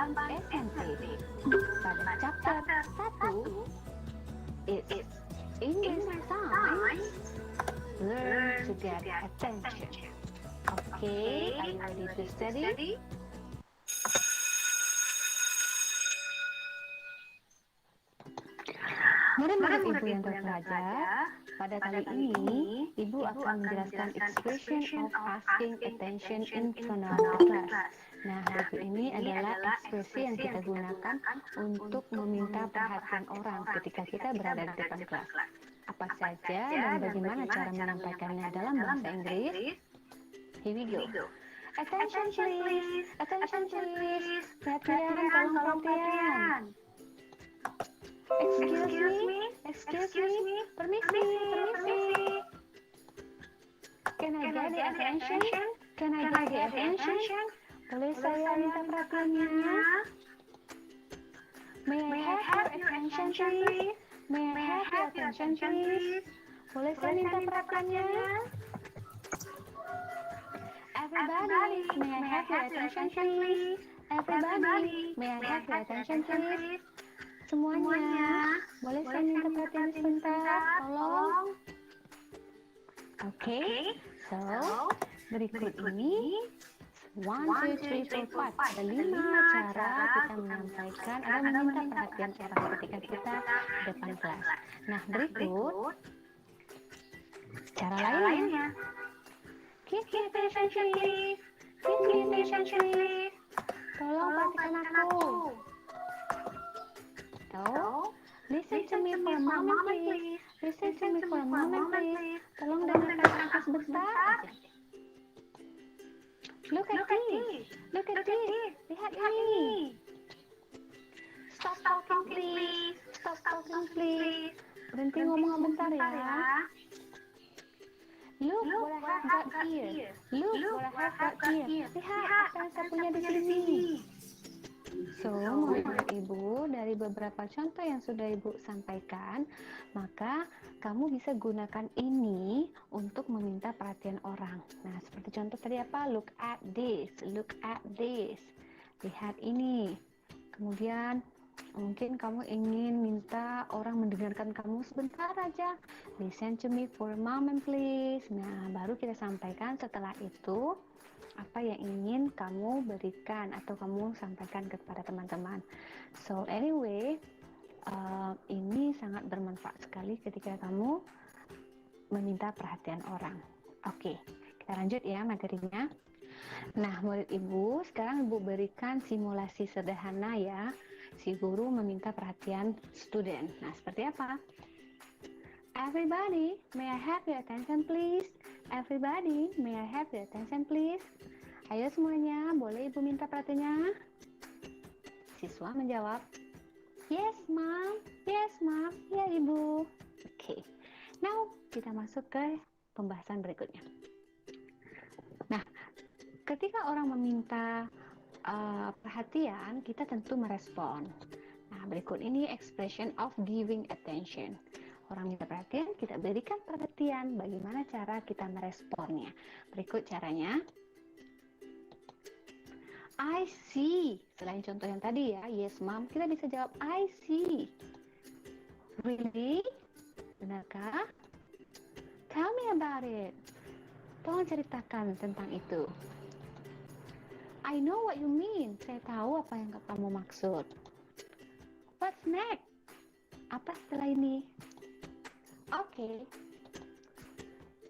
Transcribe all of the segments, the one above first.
SMP. Pada chapter 1, it's English Science, Learn to Get Attention. Okay, are you ready to study? Murid-murid Ibu yang terpelajar, pada kali ini Ibu akan menjelaskan expression of asking attention in front of the class. Nah, berikut ini adalah ekspresi yang kita gunakan untuk meminta perhatian orang ketika kita berada di depan kelas. Apa saja dan bagaimana cara menyampaikannya dalam bahasa Inggris? Here we go. Attention please, attention please. Perhatian, tolong perhatian. Excuse me, permisi. Can I get the attention? Boleh saya minta perhatiannya? May I have your attention please? Boleh saya minta perhatiannya? Everybody, may I have your attention please? Semuanya, boleh saya minta perhatian sebentar? Tolong. Okay, so berikut ini 1, 2, 3, 4, 5. Ada 5 cara kita menyampaikan atau meminta perhatian orang ketika kita di depan kelas. Nah, berikut cara lainnya. Give me attention please. Tolong perhatikan aku. Listen to me for a moment please. Tolong dengarkan aku sebentar aja. Look at this. Lihat ini. Stop talking please. Berhenti ngomong sebentar ya. Look what I have got here. Lihat apa yang saya punya di sini. So, menurut Ibu, dari beberapa contoh yang sudah Ibu sampaikan, maka kamu bisa gunakan ini untuk meminta perhatian orang. Nah, seperti contoh tadi apa? Look at this. Lihat ini. Kemudian, mungkin kamu ingin minta orang mendengarkan kamu sebentar aja. Listen to me for a moment please. Nah, baru kita sampaikan setelah itu apa yang ingin kamu berikan atau kamu sampaikan kepada teman-teman. So anyway, ini sangat bermanfaat sekali ketika kamu meminta perhatian orang. Oke, kita lanjut ya materinya. Nah, murid Ibu, sekarang Ibu berikan simulasi sederhana ya. Si guru meminta perhatian student. Nah, seperti apa? Everybody, may I have your attention please? Ayo semuanya, boleh Ibu minta perhatiannya? Siswa menjawab, Yes, ma'am. Ya, Ibu. Oke. Now, kita masuk ke pembahasan berikutnya. Nah, ketika orang meminta perhatian, kita tentu merespon. Nah, berikut ini expression of giving attention. Orang minta perhatian, kita berikan perhatian. Bagaimana cara kita meresponnya? Berikut caranya. I see. Selain contoh yang tadi ya, yes ma'am, kita bisa jawab I see. Really? Benarkah? Tell me about it. Tolong ceritakan tentang itu. I know what you mean. Saya tahu apa yang kamu maksud. What's next? Apa setelah ini? Oke.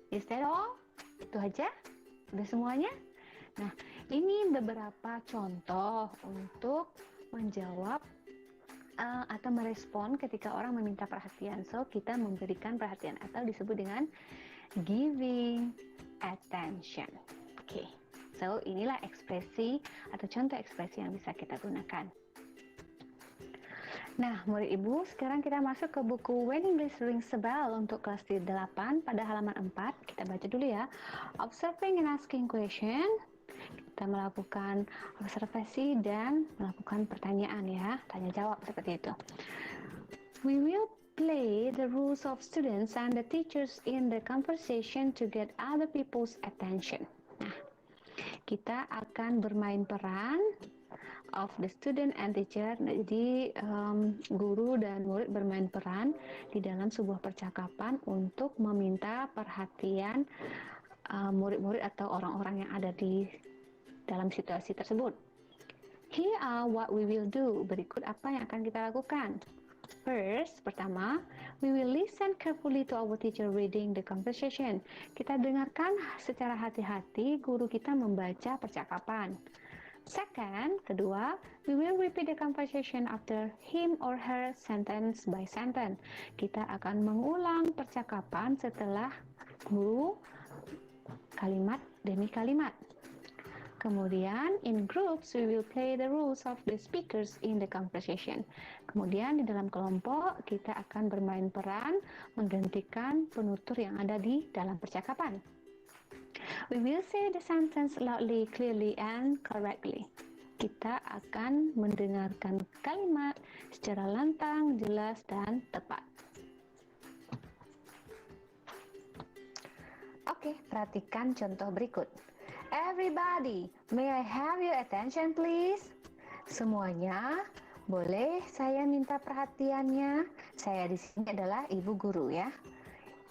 Is that all? Itu aja? Udah semuanya? Nah, ini beberapa contoh untuk menjawab atau merespon ketika orang meminta perhatian. So, kita memberikan perhatian atau disebut dengan giving attention. Oke. So, inilah ekspresi atau contoh ekspresi yang bisa kita gunakan. Nah, murid Ibu, sekarang kita masuk ke buku When English Rings a Bell untuk kelas 8 pada halaman 4. Kita baca dulu ya. Observing and asking question. Kita melakukan observasi dan melakukan pertanyaan ya. Tanya jawab seperti itu. We will play the roles of students and the teachers in the conversation to get other people's attention. Nah, kita akan bermain peran of the student and teacher. Jadi guru dan murid bermain peran di dalam sebuah percakapan untuk meminta perhatian murid-murid atau orang-orang yang ada di dalam situasi tersebut. Here are what we will do. Berikut apa yang akan kita lakukan. First, pertama, we will listen carefully to our teacher reading the conversation. Kita dengarkan secara hati-hati guru kita membaca percakapan. Second, kedua, we will repeat the conversation after him or her sentence by sentence. Kita akan mengulang percakapan setelah guru kalimat demi kalimat. Kemudian, in groups, we will play the roles of the speakers in the conversation. Kemudian, di dalam kelompok, kita akan bermain peran menggantikan penutur yang ada di dalam percakapan. We will say the sentence loudly, clearly, and correctly. Kita akan mendengarkan kalimat secara lantang, jelas, dan tepat. Oke, perhatikan contoh berikut. Everybody, may I have your attention please? Semuanya, boleh saya minta perhatiannya? Saya di sini adalah ibu guru ya.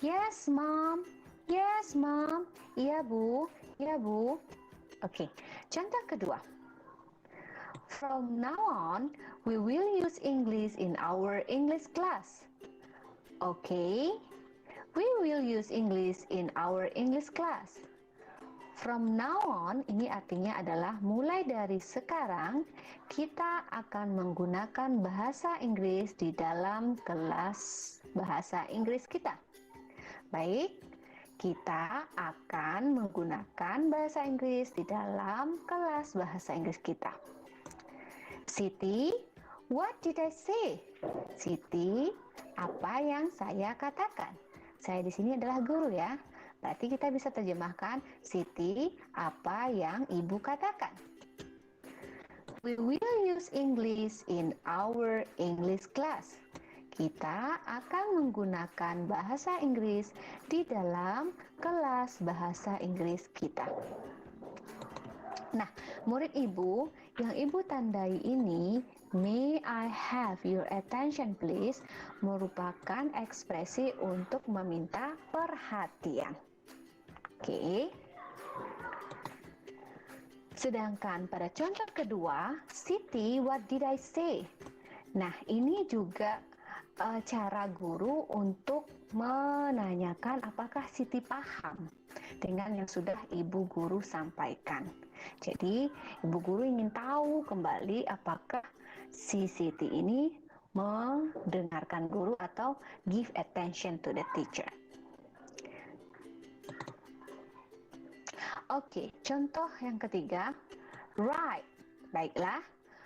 Yes, mom. Yes, mom. Iya, Bu. Iya, Bu. Oke, contoh kedua. From now on, we will use English in our English class. Okay, we will use English in our English class. From now on, ini artinya adalah mulai dari sekarang, kita akan menggunakan bahasa Inggris di dalam kelas bahasa Inggris kita. Baik, kita akan menggunakan bahasa Inggris di dalam kelas bahasa Inggris kita. Siti, what did I say? Siti, apa yang saya katakan? Saya di sini adalah guru ya. Berarti kita bisa terjemahkan, Siti, apa yang ibu katakan? We will use English in our English class. Kita akan menggunakan bahasa Inggris di dalam kelas bahasa Inggris kita. Nah, murid ibu, yang ibu tandai ini, may I have your attention please, merupakan ekspresi untuk meminta perhatian. Oke. Sedangkan pada contoh kedua, Siti, what did I say? Nah, ini juga cara guru untuk menanyakan apakah Siti paham dengan yang sudah ibu guru sampaikan. Jadi, ibu guru ingin tahu kembali apakah si Siti ini mendengarkan guru atau give attention to the teacher. Oke, contoh yang ketiga, right. Baiklah,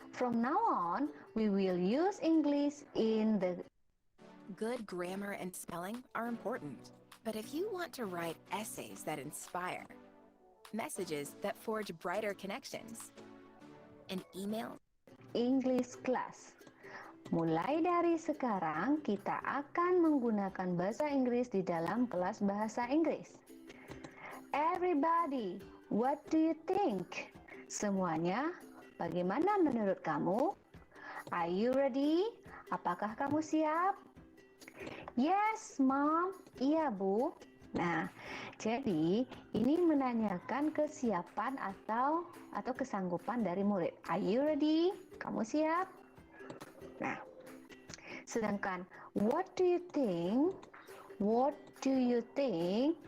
from now on, we will use English in the... Good grammar and spelling are important, but if you want to write essays that inspire, messages that forge brighter connections, and emails... English class. Mulai dari sekarang, kita akan menggunakan bahasa Inggris di dalam kelas bahasa Inggris. Everybody, what do you think? Semuanya, bagaimana menurut kamu? Are you ready? Apakah kamu siap? Yes, mom. Iya, Bu. Nah, jadi ini menanyakan kesiapan atau kesanggupan dari murid. Are you ready? Kamu siap? Nah, sedangkan what do you think? What do you think?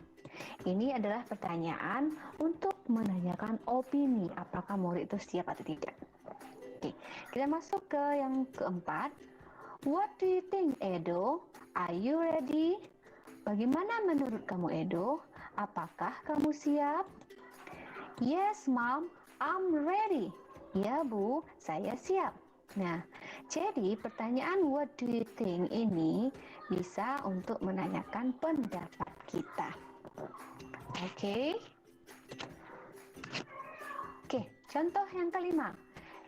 Ini adalah pertanyaan untuk menanyakan opini apakah murid itu siap atau tidak. Oke, kita masuk ke yang keempat. What do you think, Edo? Are you ready? Bagaimana menurut kamu, Edo? Apakah kamu siap? Yes, Mom, I'm ready. Ya, Bu, saya siap. Nah, jadi pertanyaan what do you think ini bisa untuk menanyakan pendapat kita. Oke. Oke, contoh yang kelima.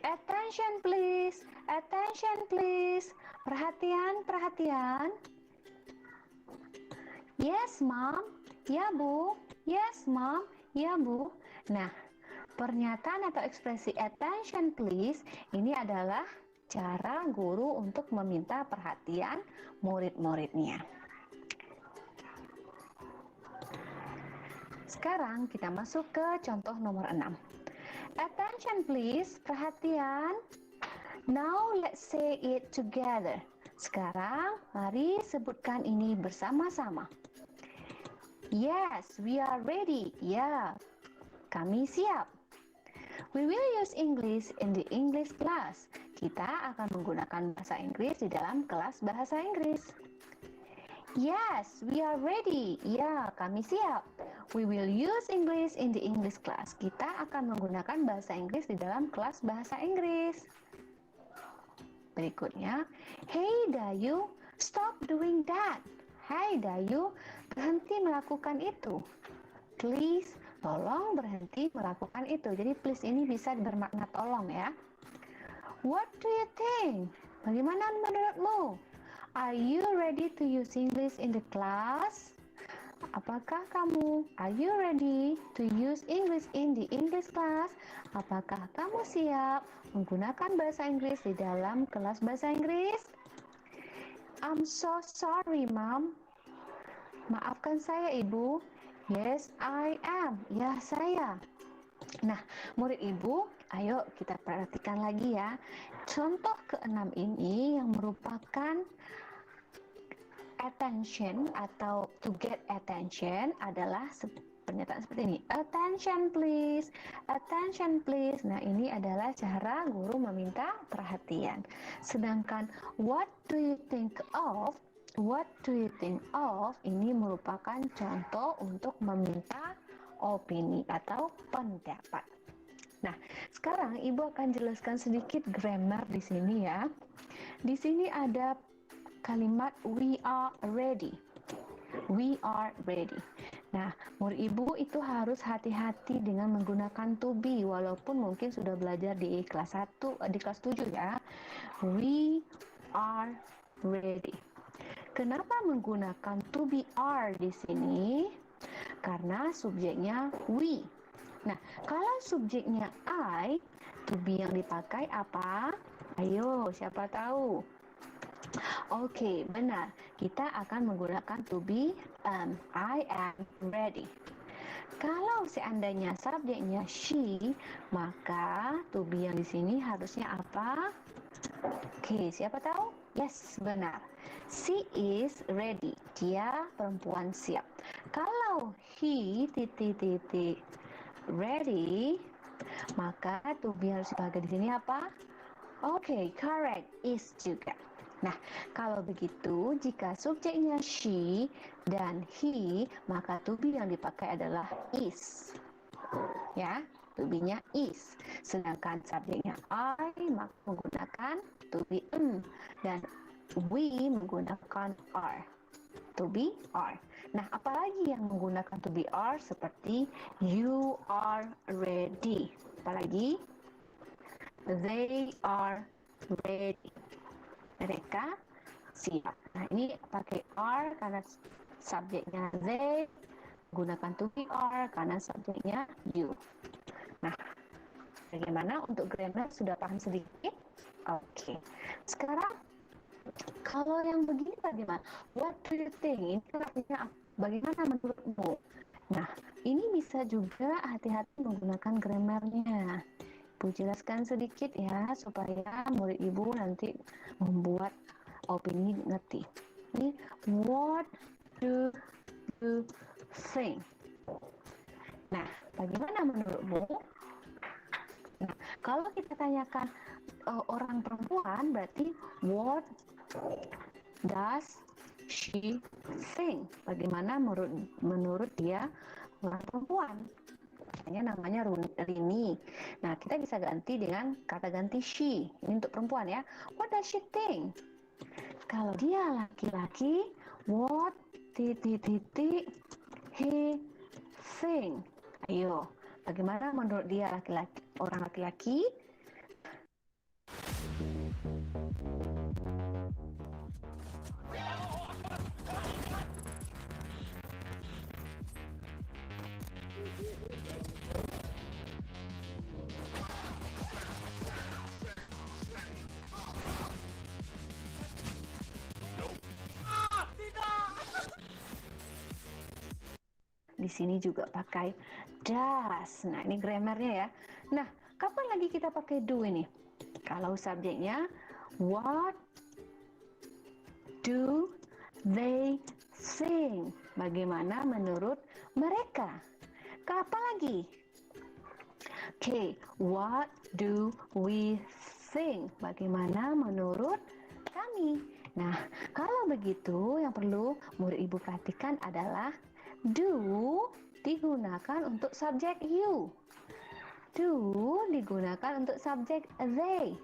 Attention please, attention please. Perhatian, perhatian. Yes, Mom. Ya, Bu. Yes, Mom. Ya, Bu. Nah, Pernyataan atau ekspresi attention please ini adalah cara guru untuk meminta perhatian murid-muridnya. Sekarang kita masuk ke contoh nomor 6. Attention please, perhatian. Now let's say it together. Sekarang mari sebutkan ini bersama-sama. Yes, we are ready. Ya, kami siap. We will use English in the English class. Kita akan menggunakan bahasa Inggris di dalam kelas bahasa Inggris. Yes, we are ready. Ya, kami siap. We will use English in the English class. Kita akan menggunakan bahasa Inggris di dalam kelas bahasa Inggris. Berikutnya, hey Dayu, stop doing that. Hai Dayu, berhenti melakukan itu. Please, tolong berhenti melakukan itu. Jadi please ini bisa bermakna tolong ya. What do you think? Bagaimana menurutmu? Are you ready to use English in the class? Apakah kamu? Are you ready to use English in the English class? Apakah kamu siap menggunakan bahasa Inggris di dalam kelas bahasa Inggris? I'm so sorry, Mom. Maafkan saya, Ibu. Yes, I am. Ya, saya. Nah, murid Ibu, ayo kita perhatikan lagi ya. Contoh ke-6 ini yang merupakan attention atau to get attention adalah pernyataan seperti ini. Attention please. Attention please. Nah, ini adalah cara guru meminta perhatian. Sedangkan what do you think of? What do you think of? Ini merupakan contoh untuk meminta opini atau pendapat. Nah, sekarang Ibu akan jelaskan sedikit grammar di sini ya. Di sini ada kalimat we are ready. We are ready. Nah, murid Ibu itu harus hati-hati dengan menggunakan to be walaupun mungkin sudah belajar di kelas 1, di kelas 7 ya. We are ready. Kenapa menggunakan to be are di sini? Karena subjeknya we. Nah, kalau subjeknya I, to be yang dipakai apa? Ayo, siapa tahu? Oke, benar. Kita akan menggunakan to be I am ready. Kalau seandainya subjeknya she, maka to be yang di sini harusnya apa? Oke, siapa tahu? Yes, benar. She is ready. Dia perempuan siap. Kalau he ready, maka to be harus dipakai di sini apa? Oke, correct. Is juga. Nah, kalau begitu, jika subjeknya she dan he, maka to be yang dipakai adalah is. Ya, to be-nya is. Sedangkan subjeknya I, maka menggunakan to be dan we menggunakan are. To be are. Nah, apalagi yang menggunakan to be are seperti you are ready. Apalagi they are ready. Mereka siap. Nah, ini pakai are karena subjeknya they, gunakan to be are karena subjeknya you. Nah, bagaimana untuk grammar? Sudah paham sedikit? Oke. Sekarang kalau yang begini bagaimana? What do you think? Ini artinya bagaimana menurutmu? Nah, ini bisa juga hati-hati menggunakan grammarnya. Ibu jelaskan sedikit ya, supaya murid Ibu nanti membuat opini ngerti. Ini, what do you think? Nah, bagaimana menurutmu? Nah, kalau kita tanyakan orang perempuan, berarti what does she think? Bagaimana menurut dia orang perempuan? Namanya Rini. Nah, kita bisa ganti dengan kata ganti she. Ini untuk perempuan ya. What does she think? Kalau dia laki-laki, what he think? Ayo, bagaimana menurut dia laki-laki, orang laki-laki? Di sini juga pakai does. Nah, ini grammarnya ya. Nah, kapan lagi kita pakai do ini? Kalau subjeknya what do they think? Bagaimana menurut mereka? Kapan lagi? Oke, what do we think? Bagaimana menurut kami? Nah, kalau begitu yang perlu murid ibu perhatikan adalah do digunakan untuk subjek you. Do digunakan untuk subjek they.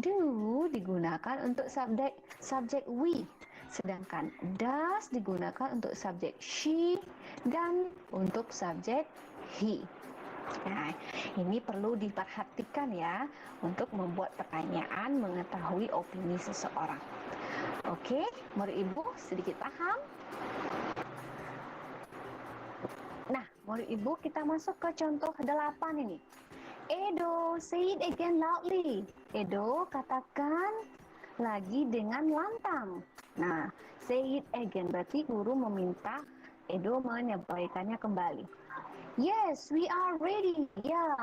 Do digunakan untuk subjek we. Sedangkan does digunakan untuk subjek she dan untuk subjek he. Nah, ini perlu diperhatikan ya untuk membuat pertanyaan mengetahui opini seseorang. Oke, murid ibu sedikit paham? Nah, murid ibu kita masuk ke contoh 8 ini. Edo, say it again loudly. Edo, katakan lagi dengan lantang. Nah, say it again berarti guru meminta Edo menyampaikannya kembali. Yes, we are ready. Ya,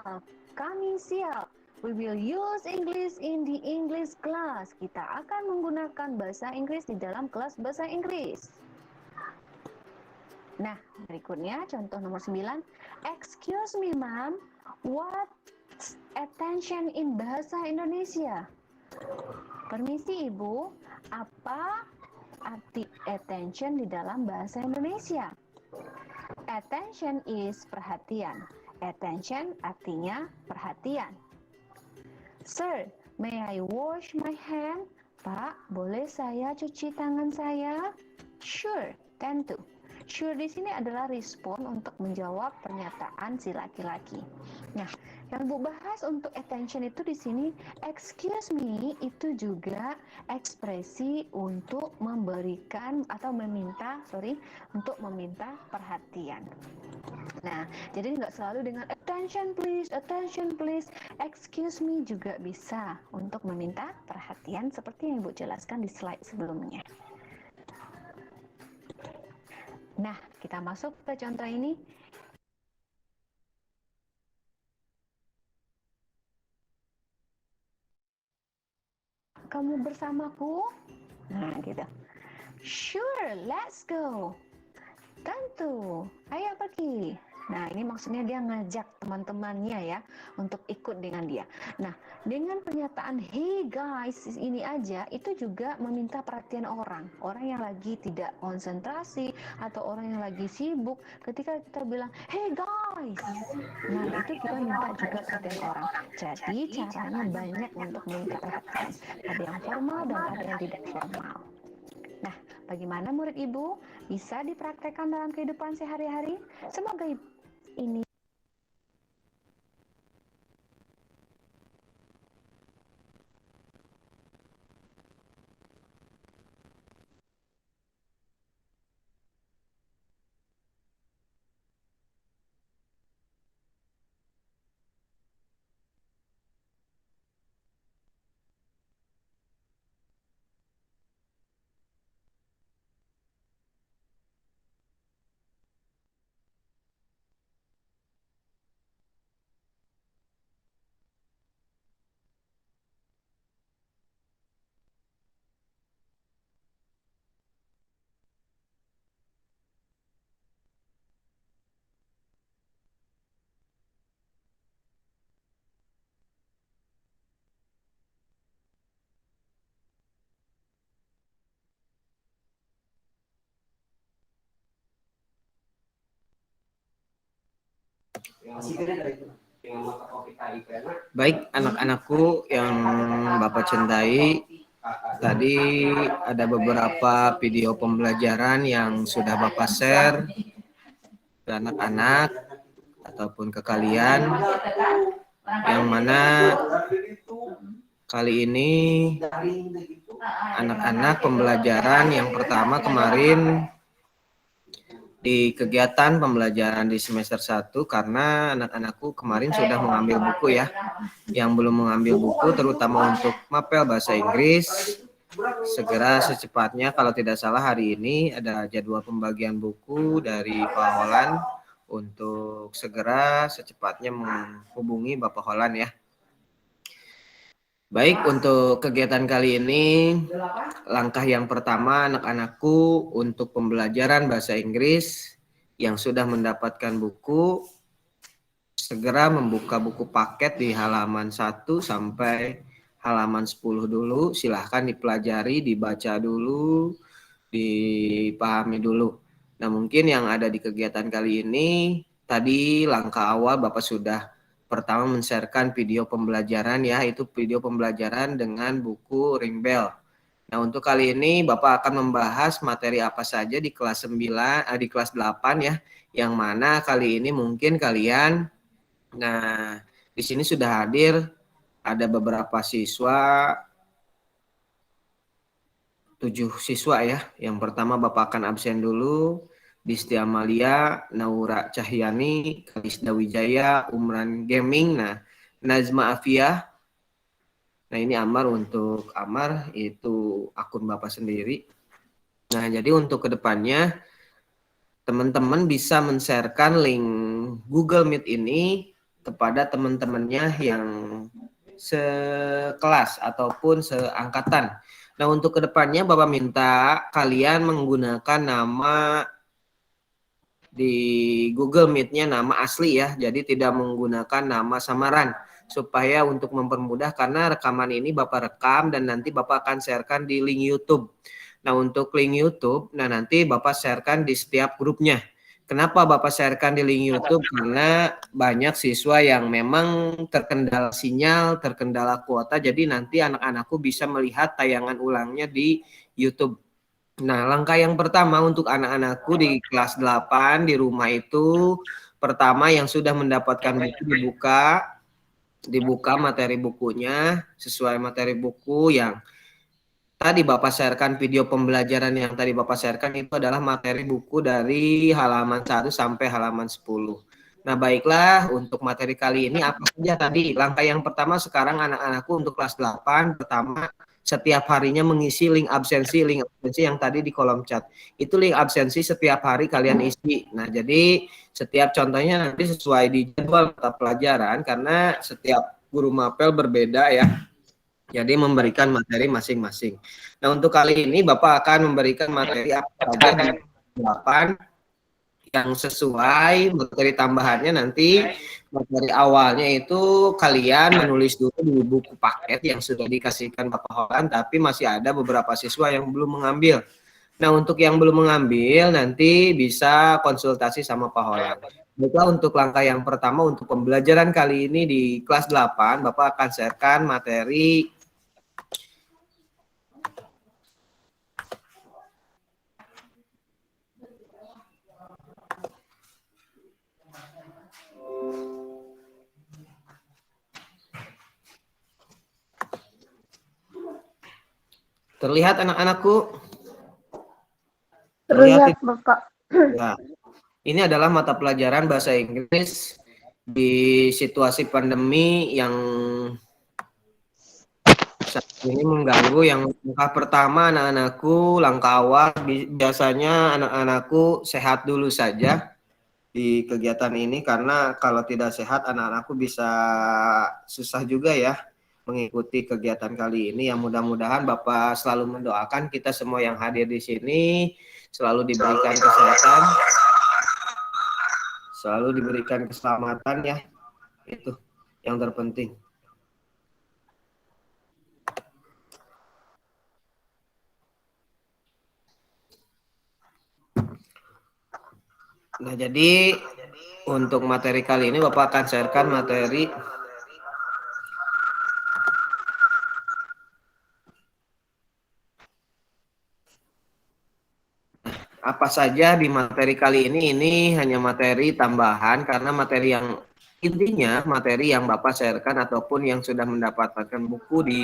kami siap. We will use English in the English class. Kita akan menggunakan bahasa Inggris di dalam kelas bahasa Inggris. Nah, berikutnya contoh nomor 9. Excuse me, ma'am. What's attention in bahasa Indonesia? Permisi, Ibu. Apa arti attention di dalam bahasa Indonesia? Attention is perhatian. Attention artinya perhatian. Sir, may I wash my hand? Pak, boleh saya cuci tangan saya? Sure, tentu. Sure di sini adalah respon untuk menjawab pernyataan si laki-laki. Nah, yang Bu bahas untuk attention itu di sini, excuse me, itu juga ekspresi untuk memberikan atau meminta, untuk meminta perhatian. Nah, jadi nggak selalu dengan attention please, excuse me juga bisa untuk meminta perhatian seperti yang Ibu jelaskan di slide sebelumnya. Nah, kita masuk ke contoh ini. Kamu bersamaku? Nah, gitu. Sure, let's go. Tentu, ayo pergi. Nah, ini maksudnya dia ngajak teman-temannya ya untuk ikut dengan dia. Nah, dengan pernyataan hey guys ini aja itu juga meminta perhatian orang. Orang yang lagi tidak konsentrasi atau orang yang lagi sibuk, ketika kita bilang hey guys. Nah, itu kita minta juga perhatian orang. Jadi, caranya banyak untuk meminta perhatian. Ada yang formal dan ada yang tidak formal. Nah, bagaimana murid ibu bisa dipraktekkan dalam kehidupan sehari-hari? Semoga ini Baik, anak-anakku yang Bapak cintai, tadi ada beberapa video pembelajaran yang sudah Bapak share ke anak-anak ataupun ke kalian, yang mana kali ini anak-anak pembelajaran yang pertama kemarin di kegiatan pembelajaran di semester 1, karena anak-anakku kemarin sudah mengambil buku ya. Yang belum mengambil buku terutama untuk mapel bahasa Inggris, segera secepatnya, kalau tidak salah hari ini ada jadwal pembagian buku dari Pak Holland untuk segera secepatnya menghubungi Bapak Holan ya. Baik, untuk kegiatan kali ini, langkah yang pertama anak-anakku untuk pembelajaran bahasa Inggris yang sudah mendapatkan buku, segera membuka buku paket di halaman 1 sampai halaman 10 dulu. Silahkan dipelajari, dibaca dulu, dipahami dulu. Nah, mungkin yang ada di kegiatan kali ini, tadi langkah awal Bapak sudah pertama men-sharekan video pembelajaran ya, itu video pembelajaran dengan buku Ring Bell. Nah, untuk kali ini Bapak akan membahas materi apa saja di kelas 9, di kelas 8 ya, yang mana kali ini mungkin kalian, nah di sini sudah hadir ada beberapa siswa, 7 siswa ya. Yang pertama Bapak akan absen dulu, Distia Amalia, Naura Cahyani, Kalisda Wijaya, Umran Gaming, nah Nazma Afia. Nah ini Amar, untuk Amar itu akun Bapak sendiri. Nah jadi untuk kedepannya teman-teman bisa men-sharekan link Google Meet ini kepada teman-temannya yang sekelas ataupun seangkatan. Nah untuk kedepannya Bapak minta kalian menggunakan nama di Google Meet-nya nama asli ya, jadi tidak menggunakan nama samaran supaya untuk mempermudah, karena rekaman ini Bapak rekam dan nanti Bapak akan sharekan di link YouTube. Nah untuk link YouTube, nah nanti Bapak sharekan di setiap grupnya. Kenapa Bapak sharekan di link YouTube? Karena banyak siswa yang memang terkendala sinyal, terkendala kuota, jadi nanti anak-anakku bisa melihat tayangan ulangnya di YouTube. Nah, langkah yang pertama untuk anak-anakku di kelas 8 di rumah itu, pertama yang sudah mendapatkan buku dibuka materi bukunya sesuai materi buku yang tadi Bapak sharekan. Video pembelajaran yang tadi Bapak sharekan itu adalah materi buku dari halaman 1 sampai halaman 10. Nah, baiklah, untuk materi kali ini apa saja tadi? Langkah yang pertama sekarang anak-anakku untuk kelas 8, pertama setiap harinya mengisi link absensi yang tadi di kolom chat. Itu link absensi setiap hari kalian isi. Nah, jadi setiap contohnya nanti sesuai di jadwal mata pelajaran karena setiap guru mapel berbeda ya. Jadi memberikan materi masing-masing. Nah, untuk kali ini Bapak akan memberikan materi apa saja di 8 yang sesuai. Materi tambahannya nanti materi awalnya itu kalian menulis dulu di buku paket yang sudah dikasihkan Bapak Holan, tapi masih ada beberapa siswa yang belum mengambil. Nah, untuk yang belum mengambil nanti bisa konsultasi sama Pak Holan. Baiklah, untuk langkah yang pertama untuk pembelajaran kali ini di kelas 8, Bapak akan sharekan materi terlihat anak-anakku? Terlihat Bapak. Ya. Ini adalah mata pelajaran bahasa Inggris di situasi pandemi yang saat ini mengganggu. Yang langkah pertama anak-anakku, langkah awal biasanya anak-anakku sehat dulu saja di kegiatan ini, karena kalau tidak sehat anak-anakku bisa susah juga ya mengikuti kegiatan kali ini. Yang mudah-mudahan Bapak selalu mendoakan kita semua yang hadir di sini selalu diberikan kesehatan, selalu diberikan keselamatan ya, itu yang terpenting. Nah, jadi untuk materi kali ini Bapak akan sharekan materi apa saja di materi kali ini hanya materi tambahan, karena materi yang intinya materi yang Bapak sharekan ataupun yang sudah mendapatkan buku di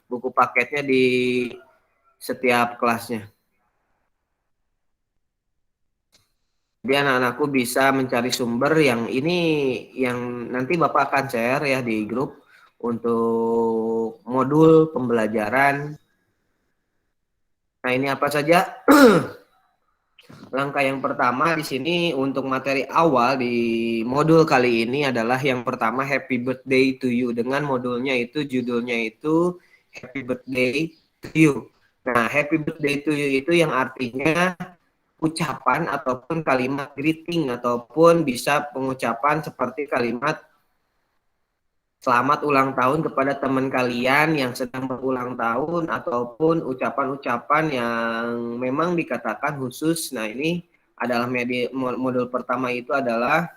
buku paketnya di setiap kelasnya. Jadi anak-anakku bisa mencari sumber yang ini, yang nanti Bapak akan share ya di grup untuk modul pembelajaran. Nah, ini apa saja? Langkah yang pertama di sini untuk materi awal di modul kali ini adalah yang pertama Happy Birthday to You, dengan modulnya itu judulnya itu Happy Birthday to You. Nah, Happy Birthday to You itu yang artinya ucapan ataupun kalimat greeting ataupun bisa pengucapan seperti kalimat selamat ulang tahun kepada teman kalian yang sedang berulang tahun ataupun ucapan-ucapan yang memang dikatakan khusus. Nah, ini adalah modul pertama itu adalah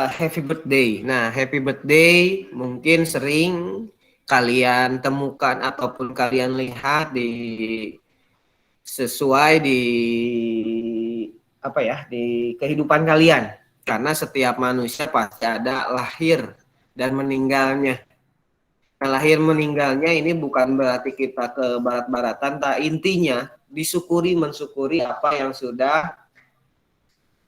happy birthday. Nah, happy birthday mungkin sering kalian temukan ataupun kalian lihat sesuai di kehidupan kalian, karena setiap manusia pasti ada lahir dan meninggalnya. Nah, lahir meninggalnya ini bukan berarti kita ke barat-baratan, tak, intinya mensyukuri apa yang sudah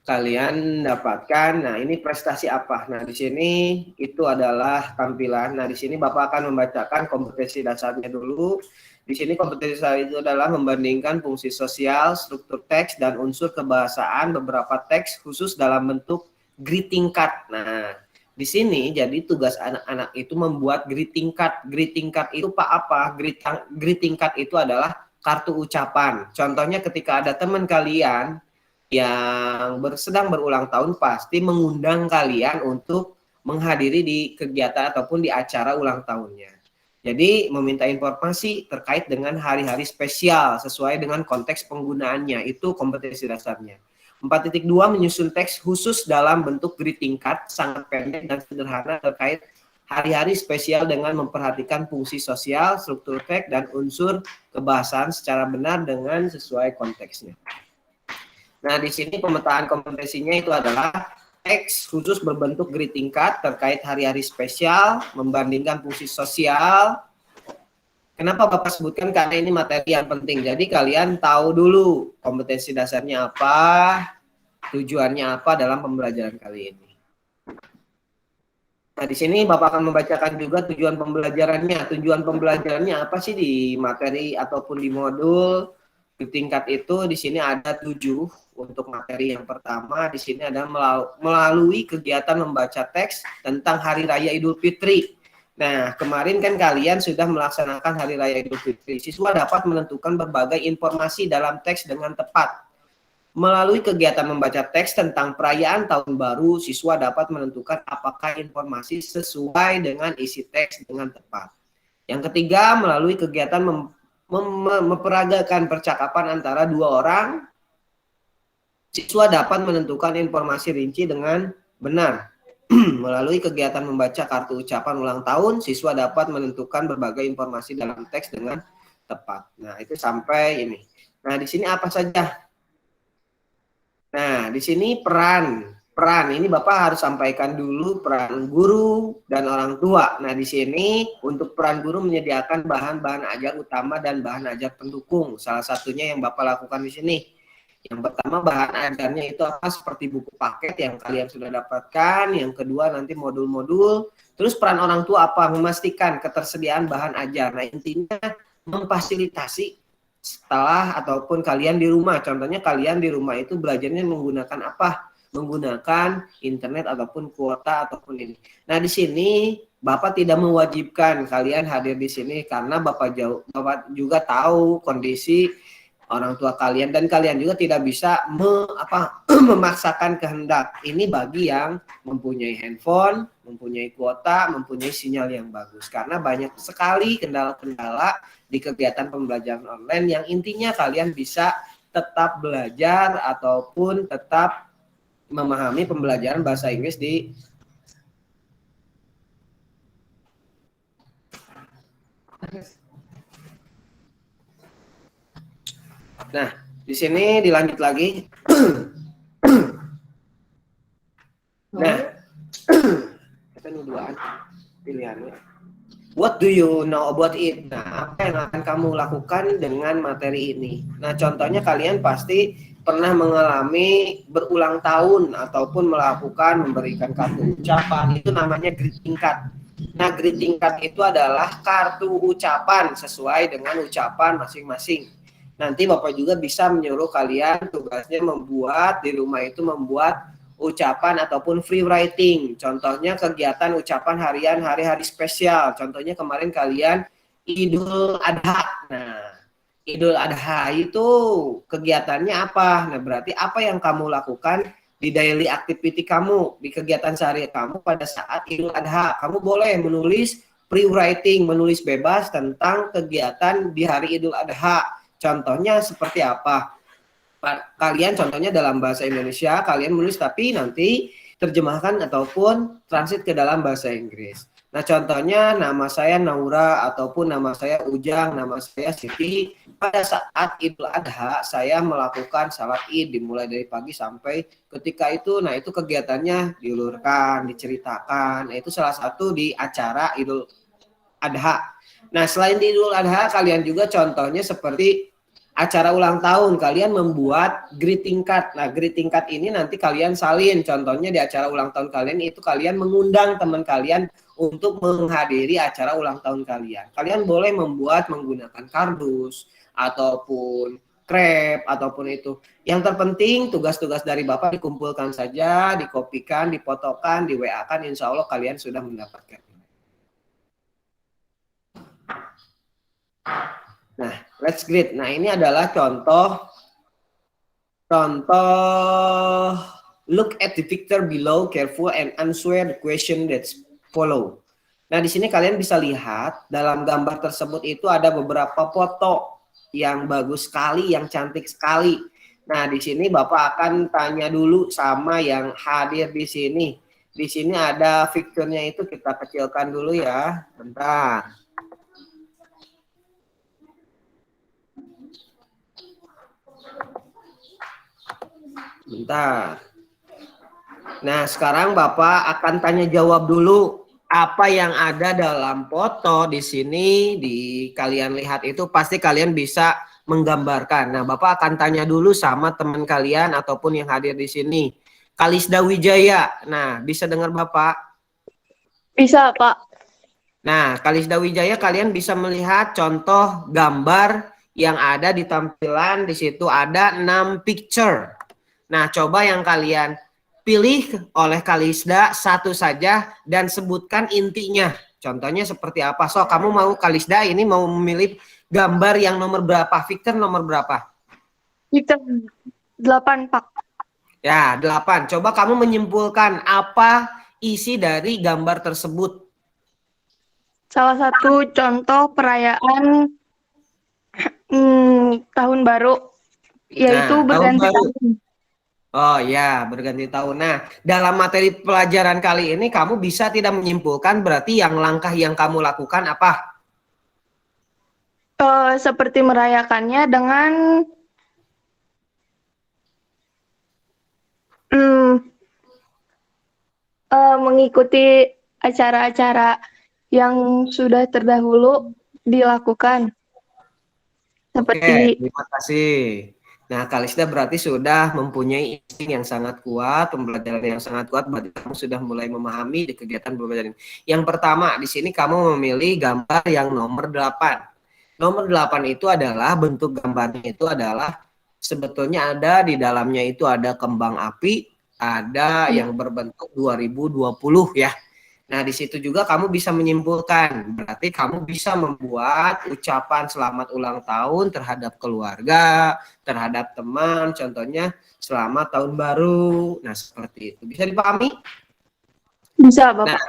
kalian dapatkan. Nah, ini prestasi apa? Nah, di sini itu adalah tampilan. Nah, di sini Bapak akan membacakan kompetensi dasarnya dulu. Di sini kompetensi dasar itu adalah membandingkan fungsi sosial, struktur teks, dan unsur kebahasaan beberapa teks khusus dalam bentuk greeting card. Nah, di sini jadi tugas anak-anak itu membuat greeting card. Greeting card itu apa? Greeting card itu adalah kartu ucapan. Contohnya ketika ada teman kalian yang sedang berulang tahun pasti mengundang kalian untuk menghadiri di kegiatan ataupun di acara ulang tahunnya. Jadi meminta informasi terkait dengan hari-hari spesial sesuai dengan konteks penggunaannya, itu kompetensi dasarnya. 4.2 menyusun teks khusus dalam bentuk greeting card sangat pendek dan sederhana terkait hari-hari spesial dengan memperhatikan fungsi sosial, struktur teks, dan unsur kebahasaan secara benar dengan sesuai konteksnya. Nah, di sini pemetaan kompetensinya itu adalah teks khusus berbentuk greeting card terkait hari-hari spesial, membandingkan fungsi sosial. Kenapa Bapak sebutkan? Karena ini materi yang penting. Jadi kalian tahu dulu kompetensi dasarnya apa, tujuannya apa dalam pembelajaran kali ini. Nah, di sini Bapak akan membacakan juga tujuan pembelajarannya. Tujuan pembelajarannya apa sih di materi ataupun di modul tingkat itu? Di sini ada 7 untuk materi yang pertama. Di sini ada melalui kegiatan membaca teks tentang Hari Raya Idul Fitri. Nah, kemarin kan kalian sudah melaksanakan Hari Raya Idul Fitri. Siswa dapat menentukan berbagai informasi dalam teks dengan tepat. Melalui kegiatan membaca teks tentang perayaan Tahun Baru, siswa dapat menentukan apakah informasi sesuai dengan isi teks dengan tepat. Yang ketiga, melalui kegiatan memperagakan percakapan antara 2 orang, siswa dapat menentukan informasi rinci dengan benar. Melalui kegiatan membaca kartu ucapan ulang tahun, siswa dapat menentukan berbagai informasi dalam teks dengan tepat. Nah, itu sampai ini. Nah, di sini apa saja? Nah, di sini peran ini Bapak harus sampaikan dulu peran guru dan orang tua. Nah, di sini untuk peran guru menyediakan bahan-bahan ajar utama dan bahan ajar pendukung. Salah satunya yang Bapak lakukan di sini. Yang pertama bahan ajarnya itu apa? Seperti buku paket yang kalian sudah dapatkan. Yang kedua nanti modul-modul. Terus peran orang tua apa? Memastikan ketersediaan bahan ajar. Nah, intinya memfasilitasi setelah ataupun kalian di rumah. Contohnya kalian di rumah itu belajarnya menggunakan apa? Menggunakan internet ataupun kuota ataupun ini. Nah, di sini Bapak tidak mewajibkan kalian hadir di sini karena Bapak juga tahu kondisi orang tua kalian dan kalian juga tidak bisa memaksakan kehendak. Ini bagi yang mempunyai handphone, mempunyai kuota, mempunyai sinyal yang bagus. Karena banyak sekali kendala-kendala di kegiatan pembelajaran online yang intinya kalian bisa tetap belajar ataupun tetap memahami pembelajaran bahasa Inggris di Nah, di sini dilanjut lagi. Nah, kita nuduhan pilihannya. What do you know about it? Nah, apa yang akan kamu lakukan dengan materi ini? Nah, contohnya kalian pasti pernah mengalami berulang tahun ataupun memberikan kartu ucapan. Itu namanya greeting card. Nah, greeting card itu adalah kartu ucapan sesuai dengan ucapan masing-masing. Nanti Bapak juga bisa menyuruh kalian tugasnya membuat di rumah itu membuat ucapan ataupun free writing. Contohnya kegiatan ucapan harian hari-hari spesial. Contohnya kemarin kalian Idul Adha. Nah, Idul Adha itu kegiatannya apa? Nah, berarti apa yang kamu lakukan di daily activity kamu, di kegiatan sehari kamu pada saat Idul Adha. Kamu boleh menulis free writing, menulis bebas tentang kegiatan di hari Idul Adha. Contohnya seperti apa? Kalian contohnya dalam bahasa Indonesia, kalian menulis tapi nanti terjemahkan ataupun translate ke dalam bahasa Inggris. Nah, contohnya nama saya Naura ataupun nama saya Ujang, nama saya Siti. Pada saat Idul Adha, saya melakukan salat Id dimulai dari pagi sampai ketika itu. Nah, itu kegiatannya diulurkan, diceritakan. Nah, itu salah satu di acara Idul Adha. Nah, selain di Idul Adha, kalian juga contohnya seperti acara ulang tahun, kalian membuat greeting card. Nah, greeting card ini nanti kalian salin. Contohnya di acara ulang tahun kalian itu kalian mengundang teman kalian untuk menghadiri acara ulang tahun kalian. Kalian boleh membuat menggunakan kardus ataupun krep ataupun itu. Yang terpenting tugas-tugas dari Bapak dikumpulkan saja, dikopikan, difotokan, di WA-kan, insya Allah kalian sudah mendapatkan. Nah, let's greet. Nah, ini adalah contoh look at the picture below careful and answer the question that follow. Nah, di sini kalian bisa lihat dalam gambar tersebut itu ada beberapa foto yang bagus sekali, yang cantik sekali. Nah, di sini Bapak akan tanya dulu sama yang hadir di sini. Di sini ada fiturnya itu kita kecilkan dulu ya. Bentar. Bentar. Nah, sekarang Bapak akan tanya jawab dulu apa yang ada dalam foto di sini, kalian lihat itu pasti kalian bisa menggambarkan. Nah, Bapak akan tanya dulu sama teman kalian ataupun yang hadir di sini. Kalisda Wijaya. Nah, bisa dengar Bapak? Bisa, Pak. Nah, Kalisda Wijaya kalian bisa melihat contoh gambar yang ada di tampilan. Di situ ada 6 picture. Nah, coba yang kalian pilih oleh Kalisda satu saja dan sebutkan intinya. Contohnya seperti apa? So, kamu mau Kalisda ini mau memilih gambar yang nomor berapa? Victor nomor berapa? Victor 8, Pak. Ya, 8. Coba kamu menyimpulkan apa isi dari gambar tersebut. Salah satu contoh perayaan tahun baru, yaitu Nah, berganti tahun baru. tahun. Oh ya, berganti tahun. Nah, dalam materi pelajaran kali ini kamu bisa tidak menyimpulkan berarti yang langkah yang kamu lakukan apa? Seperti merayakannya dengan mengikuti acara-acara yang sudah terdahulu dilakukan. Seperti Oke, terima kasih. Nah, Kalisda berarti sudah mempunyai insting yang sangat kuat, pembelajaran yang sangat kuat, berarti kamu sudah mulai memahami di kegiatan pembelajaran. Yang pertama, di sini kamu memilih gambar yang nomor 8. Nomor 8 itu adalah bentuk gambarnya itu adalah sebetulnya ada di dalamnya itu ada kembang api, ada yang berbentuk 2020 ya. Nah, di situ juga kamu bisa menyimpulkan, berarti kamu bisa membuat ucapan selamat ulang tahun terhadap keluarga, terhadap teman, contohnya selamat tahun baru. Nah, seperti itu. Bisa dipahami? bisa, Bapak. Nah,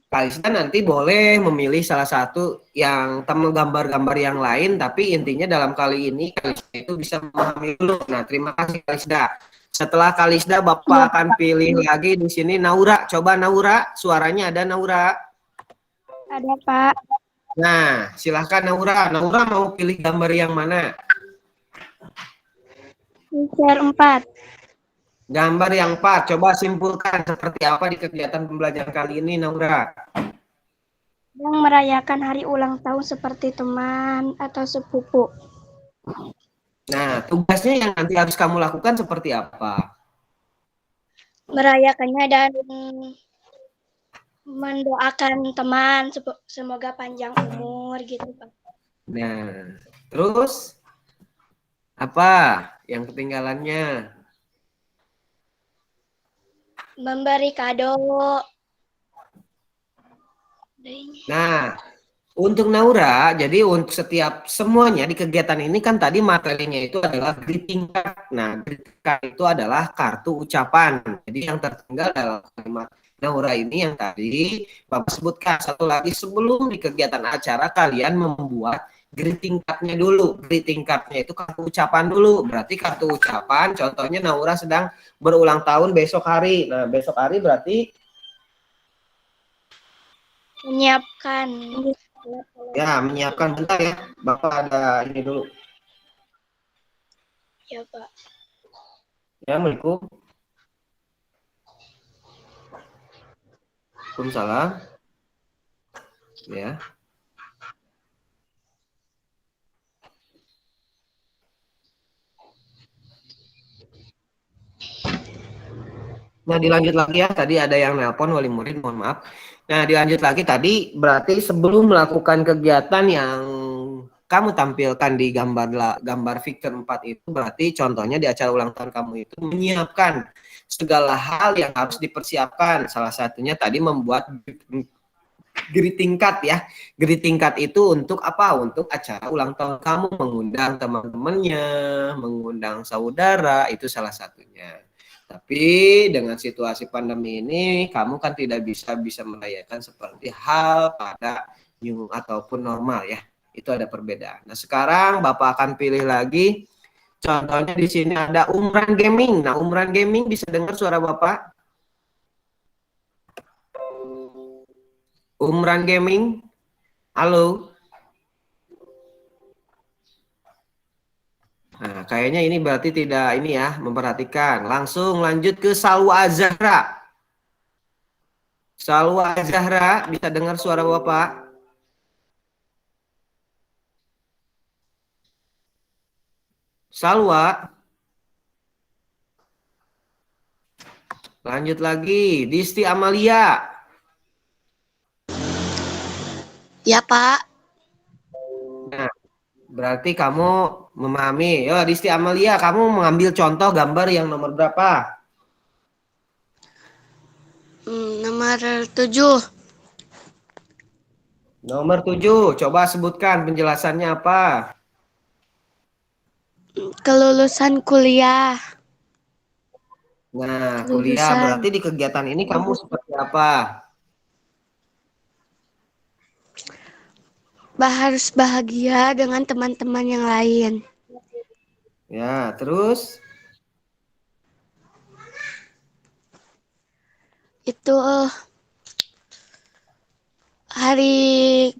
Kalisda nanti boleh memilih salah satu yang teman gambar-gambar yang lain, tapi intinya dalam kali ini Kalisda itu bisa memahami dulu. Nah, terima kasih Kalisda. Setelah Kalisda, Bapak akan pilih lagi di sini Naura. Coba Naura, suaranya ada Naura. Ada, Pak. Nah, silahkan Naura. Naura mau pilih gambar yang mana? Share 4. Gambar yang 4. Coba simpulkan seperti apa di kegiatan pembelajaran kali ini, Naura. Yang merayakan hari ulang tahun seperti teman atau sepupu. Nah, tugasnya yang nanti harus kamu lakukan seperti apa? Merayakannya dan mendoakan teman semoga panjang umur gitu Pak. Nah, terus apa yang ketinggalannya? Memberi kado. Nah, untuk Naura, jadi untuk setiap semuanya di kegiatan ini kan tadi materinya itu adalah greeting card. Nah, greeting card itu adalah kartu ucapan. Jadi yang tertinggal adalah kalimat Naura ini yang tadi Bapak sebutkan. Satu lagi, sebelum di kegiatan acara kalian membuat greeting card-nya dulu. Greeting card-nya itu kartu ucapan dulu. Berarti kartu ucapan, contohnya Naura sedang berulang tahun besok hari. Nah, besok hari berarti Menyiapkan. ya menyiapkan, bentar ya. Bapak ada ini dulu. Ya Pak. Ya, Assalamualaikum. Waalaikumsalam. Ya. Nah, dilanjut lagi ya. Tadi ada yang nelpon wali murid, mohon maaf. Nah, dilanjut lagi tadi berarti sebelum melakukan kegiatan yang kamu tampilkan di gambar Victor 4 itu berarti contohnya di acara ulang tahun kamu itu menyiapkan segala hal yang harus dipersiapkan. Salah satunya tadi membuat greeting card ya. Greeting card itu untuk apa? Untuk acara ulang tahun kamu, mengundang teman-temannya, mengundang saudara, itu salah satunya. Tapi dengan situasi pandemi ini, kamu kan tidak bisa merayakan seperti hal pada new ataupun normal ya. Itu ada perbedaan. Nah, sekarang Bapak akan pilih lagi. Contohnya di sini ada Umran Gaming. Nah, Umran Gaming bisa dengar suara Bapak? Umran Gaming, halo. Nah, kayaknya ini berarti tidak ini ya, memperhatikan. Langsung lanjut ke Salwa Azahra. Salwa Azahra, bisa dengar suara Bapak? Salwa. Lanjut lagi, Disti Amalia. Ya Pak. Nah, berarti kamu memahami. Yo, Disti Amalia, kamu mengambil contoh gambar yang nomor berapa? Nomor 7. Nomor 7. Coba sebutkan penjelasannya apa? Kelulusan kuliah. Nah, kuliah Kelulusan. berarti di kegiatan ini kamu seperti apa? Harus bahagia dengan teman-teman yang lain. Ya, terus? Itu hari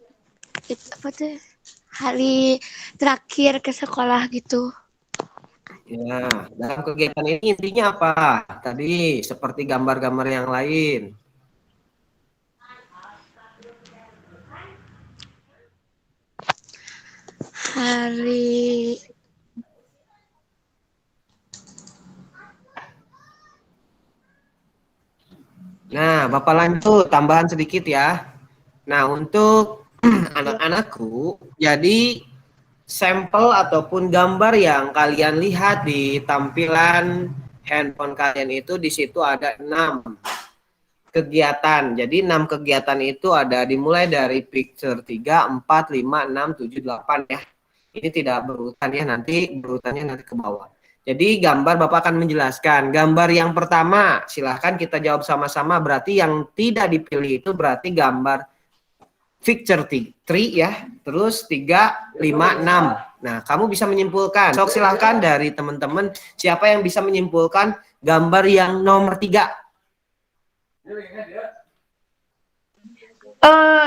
hari terakhir ke sekolah gitu. Ya, dalam kegiatan ini intinya apa? Tadi seperti gambar-gambar yang lain. Nah, Bapak lanjut, tambahan sedikit ya. Nah, untuk anak-anakku, jadi sampel ataupun gambar yang kalian lihat di tampilan handphone kalian itu di situ ada 6 kegiatan. Jadi 6 kegiatan itu ada dimulai dari picture 3, 4, 5, 6, 7, 8 ya. Ini tidak berurutan ya, nanti berurutannya nanti ke bawah. Jadi gambar Bapak akan menjelaskan. Gambar yang pertama, silahkan kita jawab sama-sama. Berarti yang tidak dipilih itu berarti gambar picture 3 ya. Terus 3, 5, 6. Nah, kamu bisa menyimpulkan. Sok silahkan dari teman-teman siapa yang bisa menyimpulkan gambar yang nomor 3.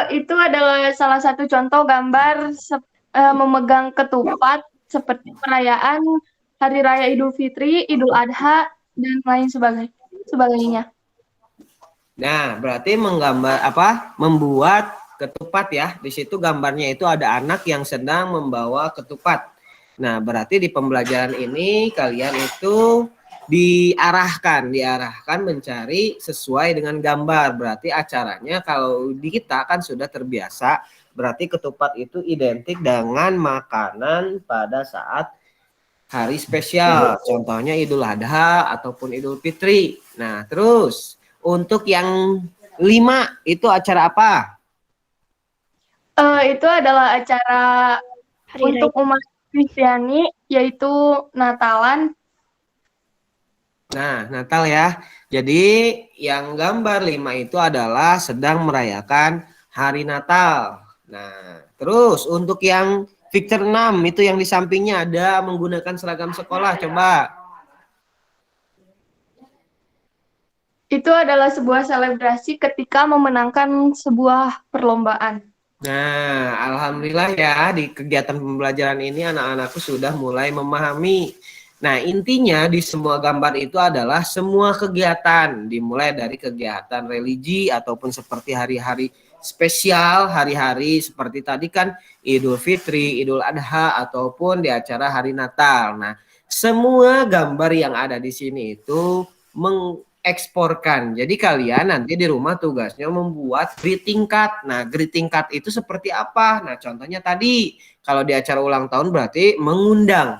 Itu adalah salah satu contoh gambar memegang ketupat seperti perayaan Hari Raya Idul Fitri, Idul Adha, dan lain sebagainya. Nah, berarti membuat ketupat ya. Di situ gambarnya itu ada anak yang sedang membawa ketupat. Nah, berarti di pembelajaran ini kalian itu diarahkan mencari sesuai dengan gambar. Berarti acaranya kalau di kita kan sudah terbiasa, berarti ketupat itu identik dengan makanan pada saat hari spesial. Contohnya Idul Adha ataupun Idul Fitri. Nah, terus untuk yang 5 itu acara apa? Itu adalah acara Hari untuk Raya. umat Kristiani, yaitu Natalan. Nah, Natal ya. Jadi yang gambar 5 itu adalah sedang merayakan hari Natal. Nah, terus untuk yang picture 6 itu yang di sampingnya ada menggunakan seragam sekolah. Coba. Itu adalah sebuah selebrasi ketika memenangkan sebuah perlombaan. Nah, alhamdulillah ya di kegiatan pembelajaran ini anak-anakku sudah mulai memahami. Nah, intinya di semua gambar itu adalah semua kegiatan, dimulai dari kegiatan religi ataupun seperti hari-hari spesial, hari-hari seperti tadi kan Idul Fitri, Idul Adha ataupun di acara hari Natal. Nah, semua gambar yang ada di sini itu eksporkan. Jadi kalian nanti di rumah tugasnya membuat greeting card. Nah, greeting card itu seperti apa? Nah, contohnya tadi kalau di acara ulang tahun berarti mengundang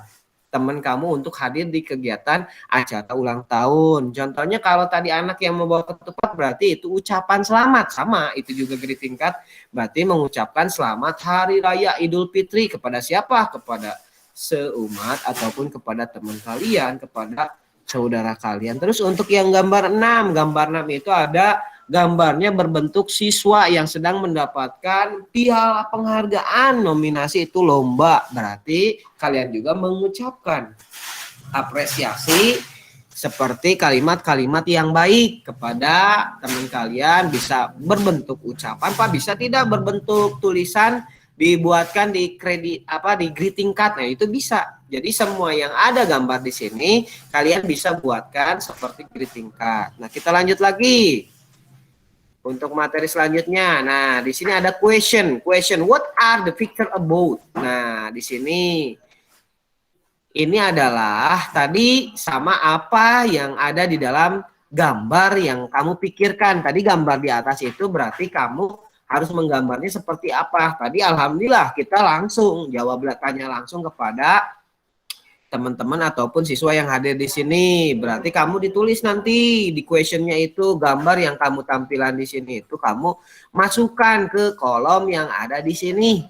teman kamu untuk hadir di kegiatan acara ulang tahun. Contohnya kalau tadi anak yang membawa ketupat berarti itu ucapan selamat. Sama, itu juga greeting card berarti mengucapkan selamat hari raya Idul Fitri kepada siapa? Kepada seumat ataupun kepada teman kalian, kepada saudara kalian. Terus untuk yang gambar 6 itu ada gambarnya berbentuk siswa yang sedang mendapatkan piala penghargaan, nominasi itu lomba. Berarti kalian juga mengucapkan apresiasi seperti kalimat-kalimat yang baik kepada teman kalian, bisa berbentuk ucapan, Pak, bisa tidak berbentuk tulisan dibuatkan di di greeting card. Nah, itu bisa. Jadi semua yang ada gambar di sini kalian bisa buatkan seperti greeting card. Nah, kita lanjut lagi untuk materi selanjutnya. Nah, di sini ada question. What are the picture about? Nah, di sini ini adalah tadi sama apa yang ada di dalam gambar yang kamu pikirkan. Tadi gambar di atas itu berarti kamu harus menggambarnya seperti apa. Tadi alhamdulillah kita langsung jawab, tanya langsung kepada teman-teman ataupun siswa yang hadir di sini. Berarti kamu ditulis nanti di questionnya itu gambar yang kamu tampilan di sini itu kamu masukkan ke kolom yang ada di sini.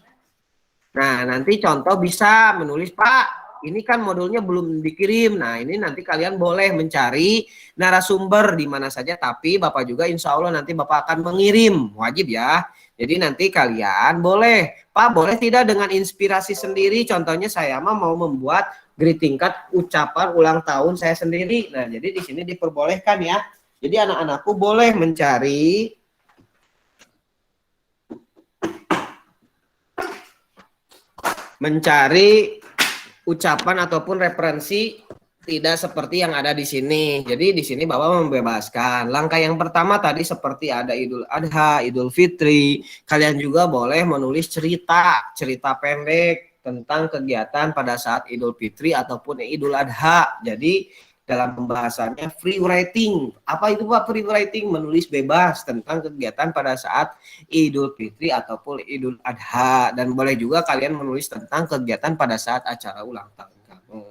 Nah, nanti contoh bisa menulis, Pak, ini kan modulnya belum dikirim. Nah, ini nanti kalian boleh mencari narasumber di mana saja, tapi Bapak juga insya Allah nanti Bapak akan mengirim, wajib ya. Jadi nanti kalian boleh, Pak, boleh tidak dengan inspirasi sendiri. Contohnya saya mau membuat greeting card ucapan ulang tahun saya sendiri. Nah, jadi di sini diperbolehkan ya. Jadi anak-anakku boleh mencari ucapan ataupun referensi tidak seperti yang ada di sini. Jadi di sini Bapak membebaskan. Langkah yang pertama tadi seperti ada Idul Adha, Idul Fitri. Kalian juga boleh menulis cerita pendek tentang kegiatan pada saat Idul Fitri ataupun Idul Adha. Jadi dalam pembahasannya free writing. Apa itu Pak free writing? Menulis bebas tentang kegiatan pada saat Idul Fitri ataupun Idul Adha. Dan boleh juga kalian menulis tentang kegiatan pada saat acara ulang tahun kamu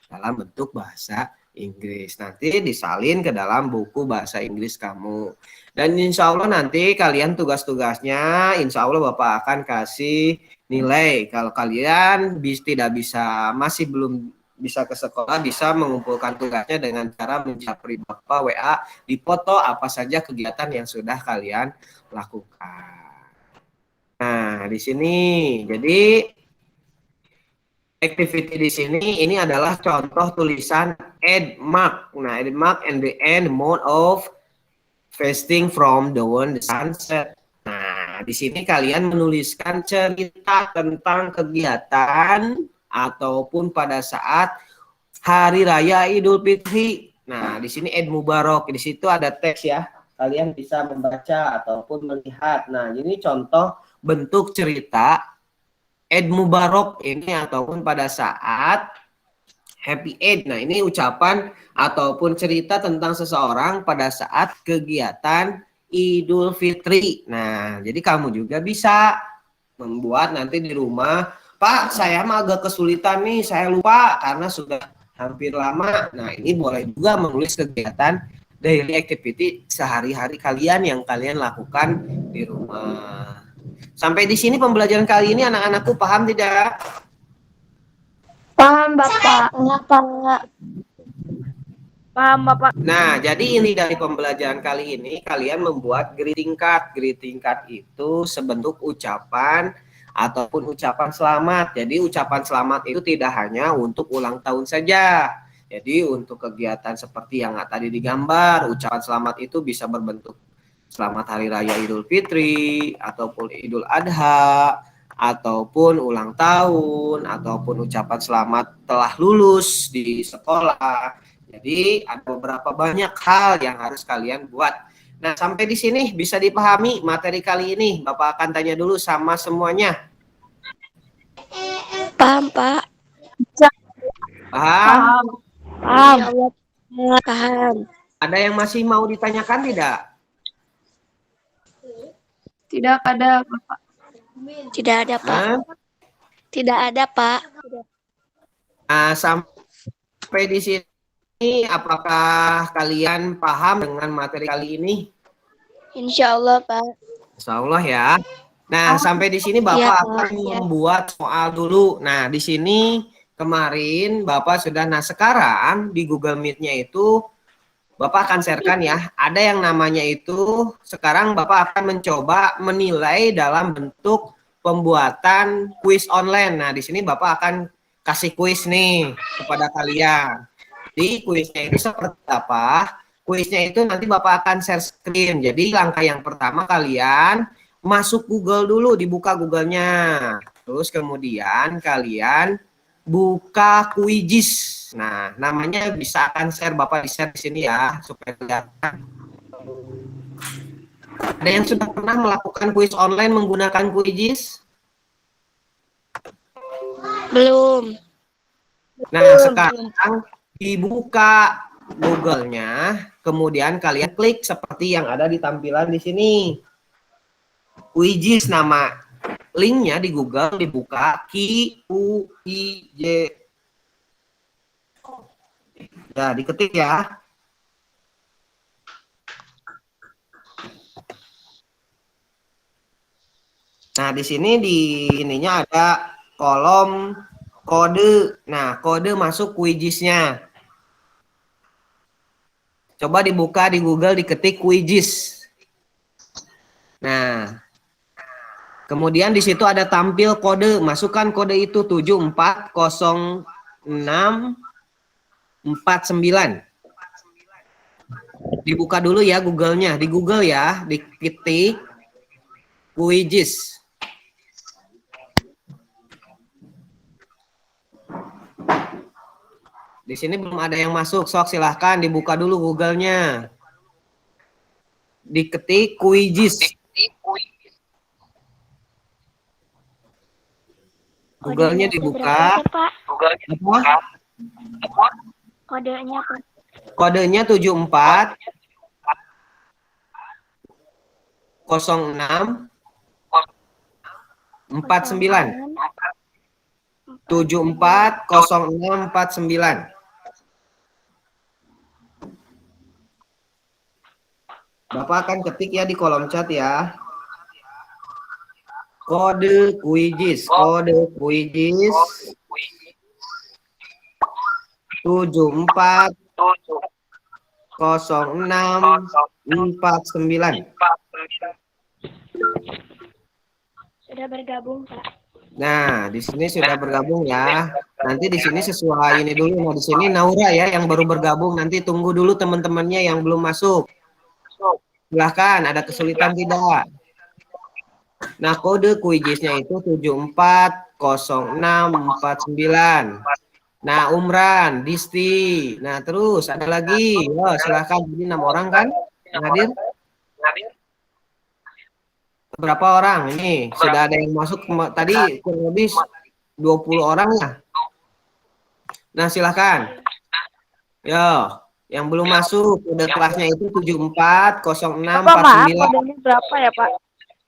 dalam bentuk bahasa Inggris. Nanti disalin ke dalam buku bahasa Inggris kamu. Dan insya Allah nanti kalian tugas-tugasnya insya Allah Bapak akan kasih nilai. Kalau kalian tidak bisa, masih belum bisa ke sekolah, bisa mengumpulkan tugasnya dengan cara menjapri Bapak WA, dipoto apa saja kegiatan yang sudah kalian lakukan. Nah, di sini jadi activity di sini ini adalah contoh tulisan add mark. Nah, add mark and the end mode of fasting from the one the sunset. Nah, di sini kalian menuliskan cerita tentang kegiatan ataupun pada saat hari raya Idul Fitri. Nah, di sini Eid Mubarak, di situ ada teks ya. Kalian bisa membaca ataupun melihat. Nah, ini contoh bentuk cerita Eid Mubarak ini ataupun pada saat Happy Eid. Nah, ini ucapan ataupun cerita tentang seseorang pada saat kegiatan Idul Fitri. Nah, jadi kamu juga bisa membuat nanti di rumah, Pak, saya mah agak kesulitan nih, saya lupa karena sudah hampir lama. Nah, ini boleh juga menulis kegiatan daily activity sehari-hari kalian yang kalian lakukan di rumah. Sampai di sini pembelajaran kali ini anak-anakku paham tidak? Paham, Bapak. Enggak, Pak. Paham, Bapak. Nah, jadi ini dari pembelajaran kali ini kalian membuat greeting card. Greeting card itu sebentuk ucapan ataupun ucapan selamat. Jadi ucapan selamat itu tidak hanya untuk ulang tahun saja. Jadi untuk kegiatan seperti yang tadi digambar, ucapan selamat itu bisa berbentuk selamat Hari Raya Idul Fitri, ataupun Idul Adha, ataupun ulang tahun, ataupun ucapan selamat telah lulus di sekolah. Jadi ada beberapa banyak hal yang harus kalian buat. Nah, sampai di sini bisa dipahami materi kali ini. Bapak akan tanya dulu sama semuanya. Paham, Pak. Paham? Paham. Ya Allah, paham. Ada yang masih mau ditanyakan tidak? Tidak ada, Bapak. Tidak ada, Pak. Hah? Tidak ada, Pak. Nah, sampai di sini apakah kalian paham dengan materi kali ini? Insya Allah, Pak. Insya Allah ya. Nah, sampai di sini Bapak Iya, Pak. akan membuat soal dulu. Nah, di sini kemarin Bapak sudah, nah sekarang di Google Meet-nya itu Bapak akan sharekan ya. Ada yang namanya itu, sekarang Bapak akan mencoba menilai dalam bentuk pembuatan kuis online. Nah, di sini Bapak akan kasih kuis nih kepada kalian. Di kuisnya itu seperti apa? Kuisnya itu nanti Bapak akan share screen. Jadi langkah yang pertama kalian masuk Google dulu, dibuka Google-nya. Terus kemudian kalian buka Quizizz. Nah, namanya bisa akan share, Bapak di-share di sini ya supaya kelihatan. Ada yang sudah pernah melakukan kuis online menggunakan Quizizz? Belum. Nah, sekarang dibuka Google-nya, kemudian kalian klik seperti yang ada di tampilan di sini. Quizizz, nama linknya di Google dibuka, QUIJ. Ya, diketik ya. Nah, di sini di ininya ada kolom kode. Nah, kode masuk Quizizz-nya. Coba dibuka di Google, diketik Quizizz. Nah, kemudian di situ ada tampil kode. Masukkan kode itu 740649. Dibuka dulu ya Google-nya. Di Google ya, diketik Quizizz. Di sini belum ada yang masuk, sok silahkan dibuka dulu Google-nya. Diketik Quizizz. Google-nya dibuka. Pak. Apa? Kodenya, Pak. Kodenya 74 06 49. 740649. Bapak akan ketik ya di kolom chat ya. Kode Quizizz, kode Quizizz 740649. Sudah bergabung, Pak. Nah, di sini sudah bergabung ya. Nanti di sini sesuai ini dulu. Nah, di sini Naura ya yang baru bergabung. Nanti tunggu dulu teman-temannya yang belum masuk. Silahkan, ada kesulitan tidak? Nah, kode Quizizz-nya itu 740649. Nah, Umran, Disti. Nah, terus ada lagi. Oh, silahkan. Jadi 6 orang kan yang hadir? Berapa orang ini? Sudah ada yang masuk tadi kurang lebih 20 orang ya. Nah, silahkan. Yo, yang belum masuk kode kelasnya itu 740649. Kodenya berapa ya, Pak?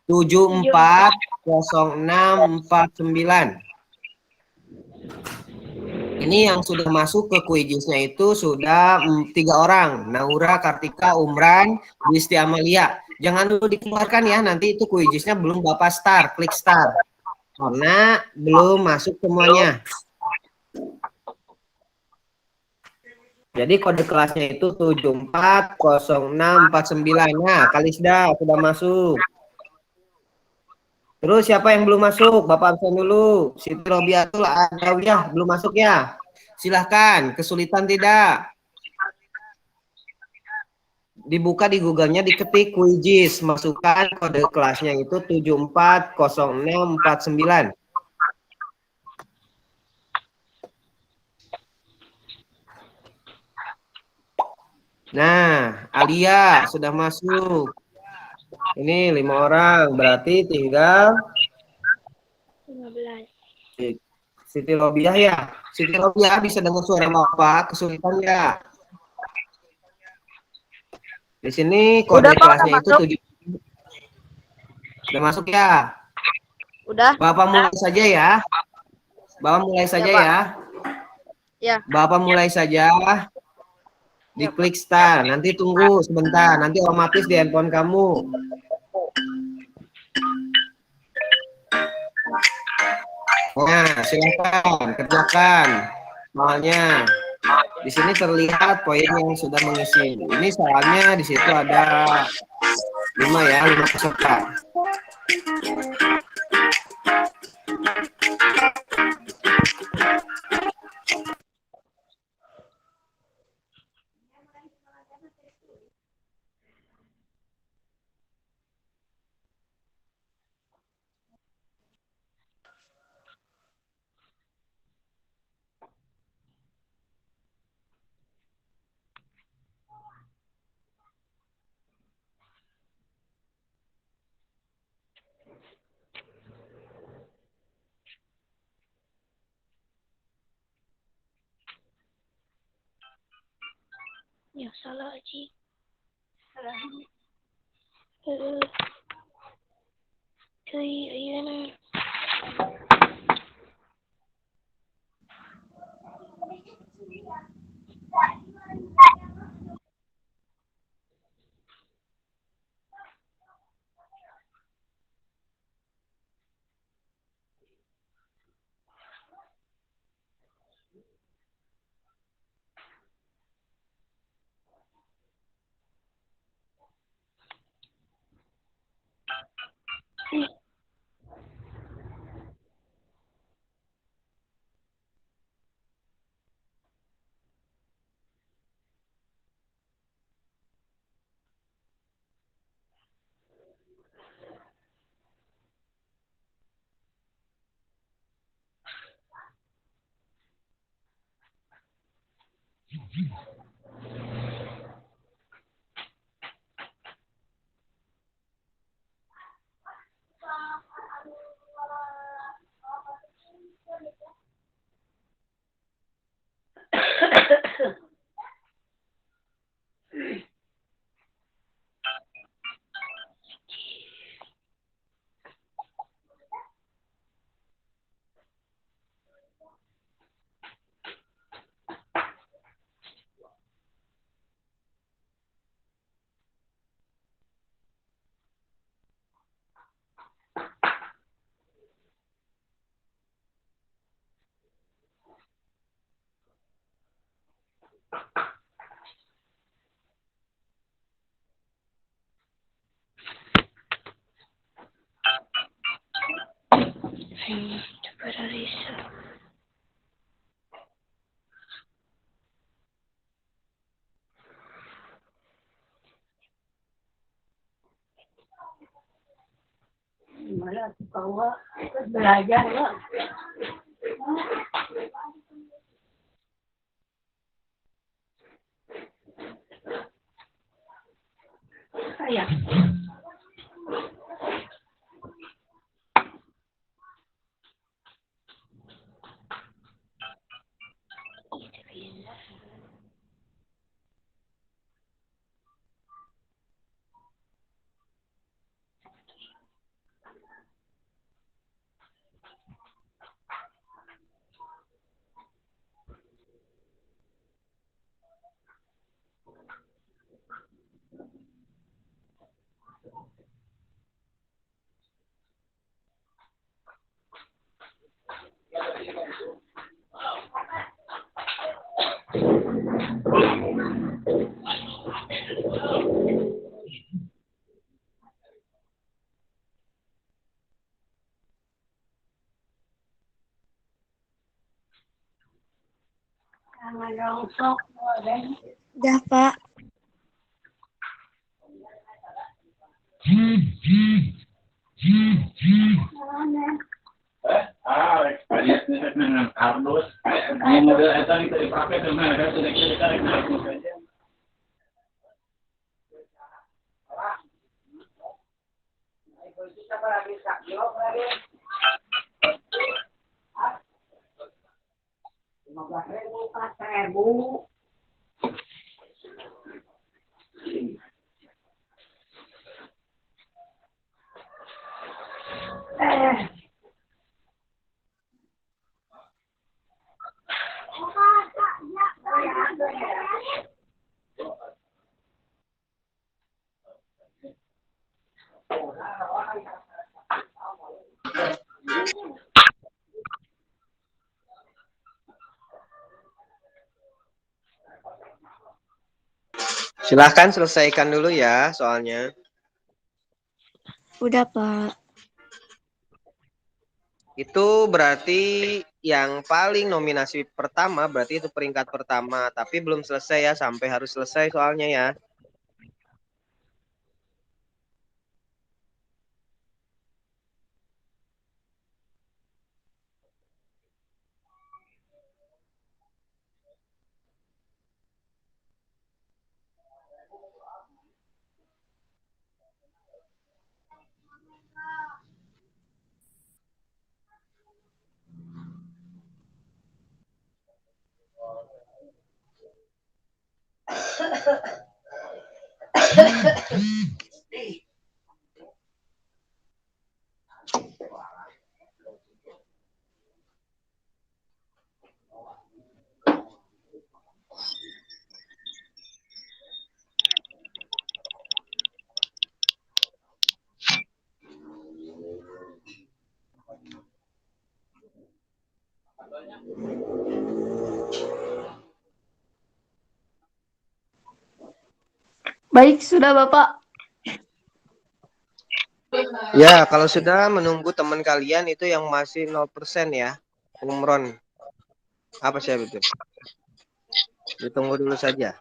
740649. Ini yang sudah masuk ke kuisnya itu sudah 3 orang, Naura, Kartika, Umran, Gusti Amalia. Jangan dulu dikeluarkan ya, nanti itu kuisnya belum Bapak start, klik start. Karena belum masuk semuanya. Jadi kode kelasnya itu 740649. Nah, Kalisda sudah masuk. Terus siapa yang belum masuk? Bapak absen dulu. Siti Robiatul Adawiyah belum masuk ya? Silahkan, kesulitan tidak? Dibuka di Google-nya, diketik Quizzes, masukkan kode kelasnya itu 740649. Nah, Alia sudah masuk. Ini 5 orang, berarti tinggal 15. Siti Robiah ya. Siti Robiah bisa dengar suara Bapak, kesulitan ya? Di sini kode kelasnya itu 7. Udah masuk ya? Udah. Bapak mulai saja ya. Bapak mulai saja ya. Ya. Bapak mulai saja. Diklik start. Nanti tunggu sebentar. Nanti otomatis di handphone kamu. Nah, silakan kerjakan. Soalnya di sini terlihat poin yang sudah mengisi. Ini soalnya di situ ada 5 ya, 5 peserta. Ya salah Aji. Salah. Iya. Coba Risa. Malah bawa belajar lah. Saya. Udah, Pak. Silahkan selesaikan dulu ya soalnya. Udah, Pak. Itu berarti yang paling nominasi pertama berarti itu peringkat pertama, tapi belum selesai ya, sampai harus selesai soalnya ya. Baik, sudah Bapak. Ya, kalau sudah menunggu teman kalian itu yang masih 0% ya, Umron. Apa sih betul? Ditunggu dulu saja.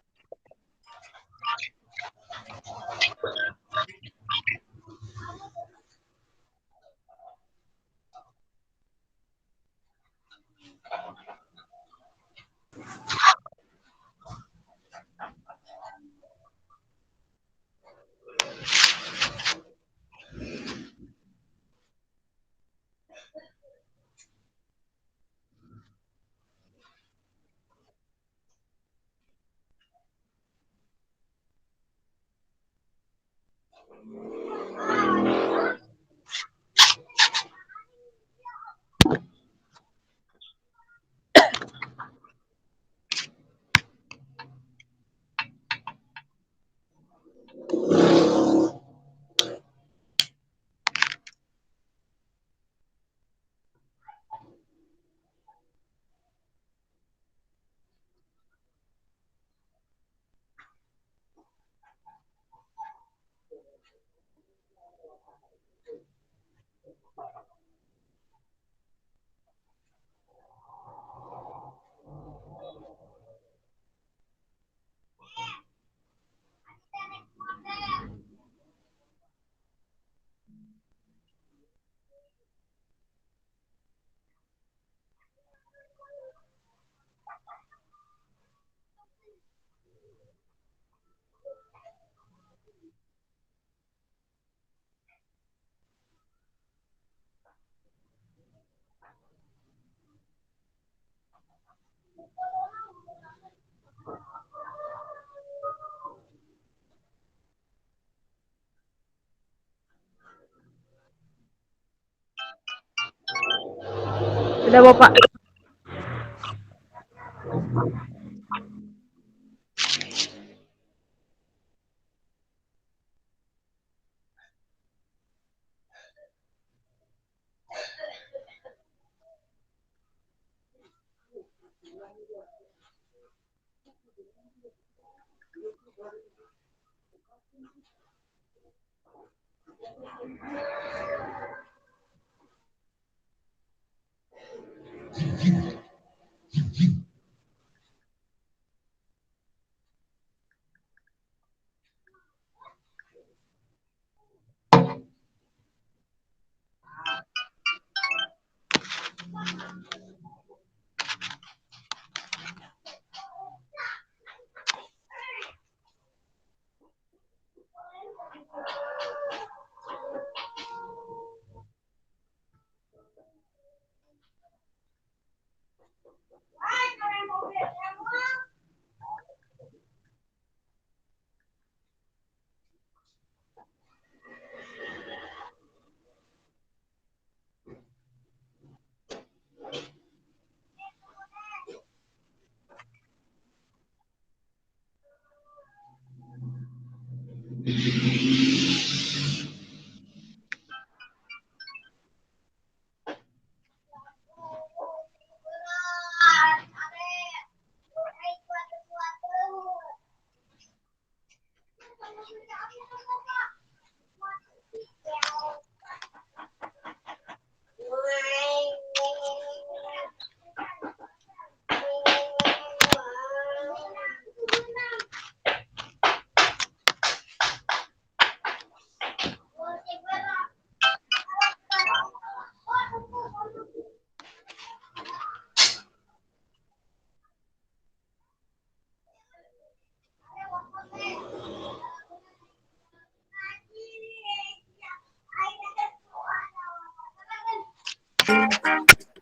Sudah Bapak.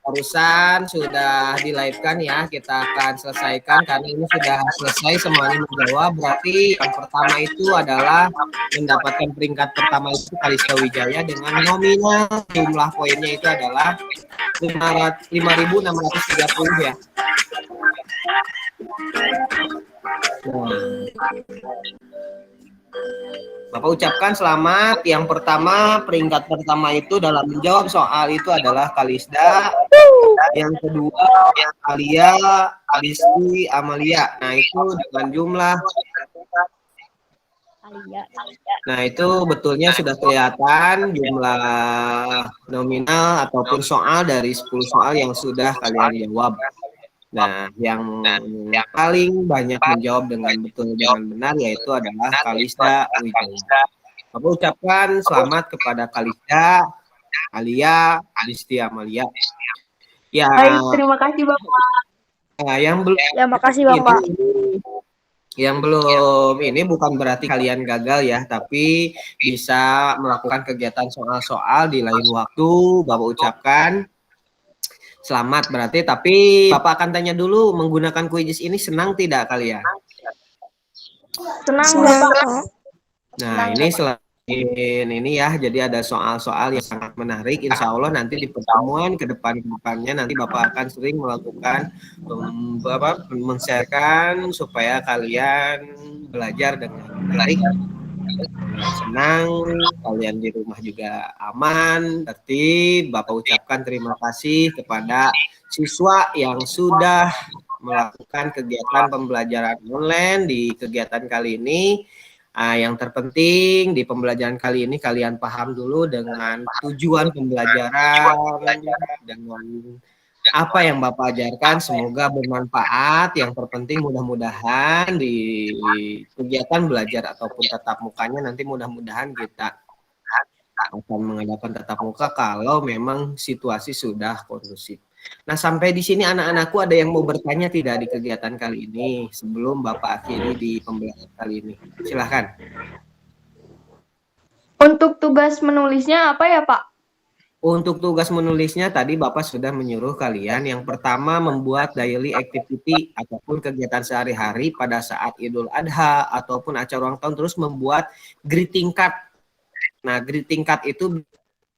Barusan sudah di live kan ya, kita akan selesaikan karena ini sudah selesai semuanya menjawab. Berarti yang pertama itu adalah mendapatkan peringkat pertama itu Kalista Wijaya dengan nominal jumlah poinnya itu adalah 5.630 ya. Bapak ucapkan selamat. Yang pertama, peringkat pertama itu dalam menjawab soal itu adalah Kalista. Yang kedua, Alia, Alisti, Amalia. Nah, itu dengan jumlah. Nah, itu betulnya sudah kelihatan jumlah nominal ataupun soal dari 10 soal yang sudah kalian jawab. Nah, yang paling banyak menjawab dengan betul dengan benar yaitu adalah Kalista Wijaya. Bapak ucapkan selamat kepada Kalista, Alia, Adisti, Amalia. Ya. Baik, terima kasih Bapak. Nah, yang belum. Ya, makasih Bapak. Yang belum ini bukan berarti kalian gagal ya, tapi bisa melakukan kegiatan soal-soal di lain waktu. Bapak ucapkan selamat berarti, tapi Bapak akan tanya dulu, menggunakan kuis ini senang tidak kalian? Senang Bapak. Nah, ini selain ini ya, jadi ada soal-soal yang sangat menarik. Insya Allah nanti di pertemuan kedepannya nanti Bapak akan sering melakukan men-sharekan supaya kalian belajar dengan menarik, senang, kalian di rumah juga aman, tertib. Bapak ucapkan terima kasih kepada siswa yang sudah melakukan kegiatan pembelajaran online di kegiatan kali ini. Yang terpenting di pembelajaran kali ini kalian paham dulu dengan tujuan pembelajaran, dengan apa yang Bapak ajarkan, semoga bermanfaat. Yang terpenting mudah-mudahan di kegiatan belajar ataupun tatap mukanya nanti mudah-mudahan kita akan mengadakan tatap muka kalau memang situasi sudah kondusif. Nah, sampai di sini anak-anakku ada yang mau bertanya tidak di kegiatan kali ini sebelum Bapak akhiri di pembelajaran kali ini? Silahkan. Untuk tugas menulisnya apa ya Pak? Untuk tugas menulisnya tadi Bapak sudah menyuruh kalian yang pertama membuat daily activity ataupun kegiatan sehari-hari pada saat Idul Adha ataupun acara ulang tahun, terus membuat greeting card. Nah, greeting card itu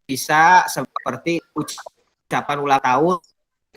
bisa seperti ucapan ulang tahun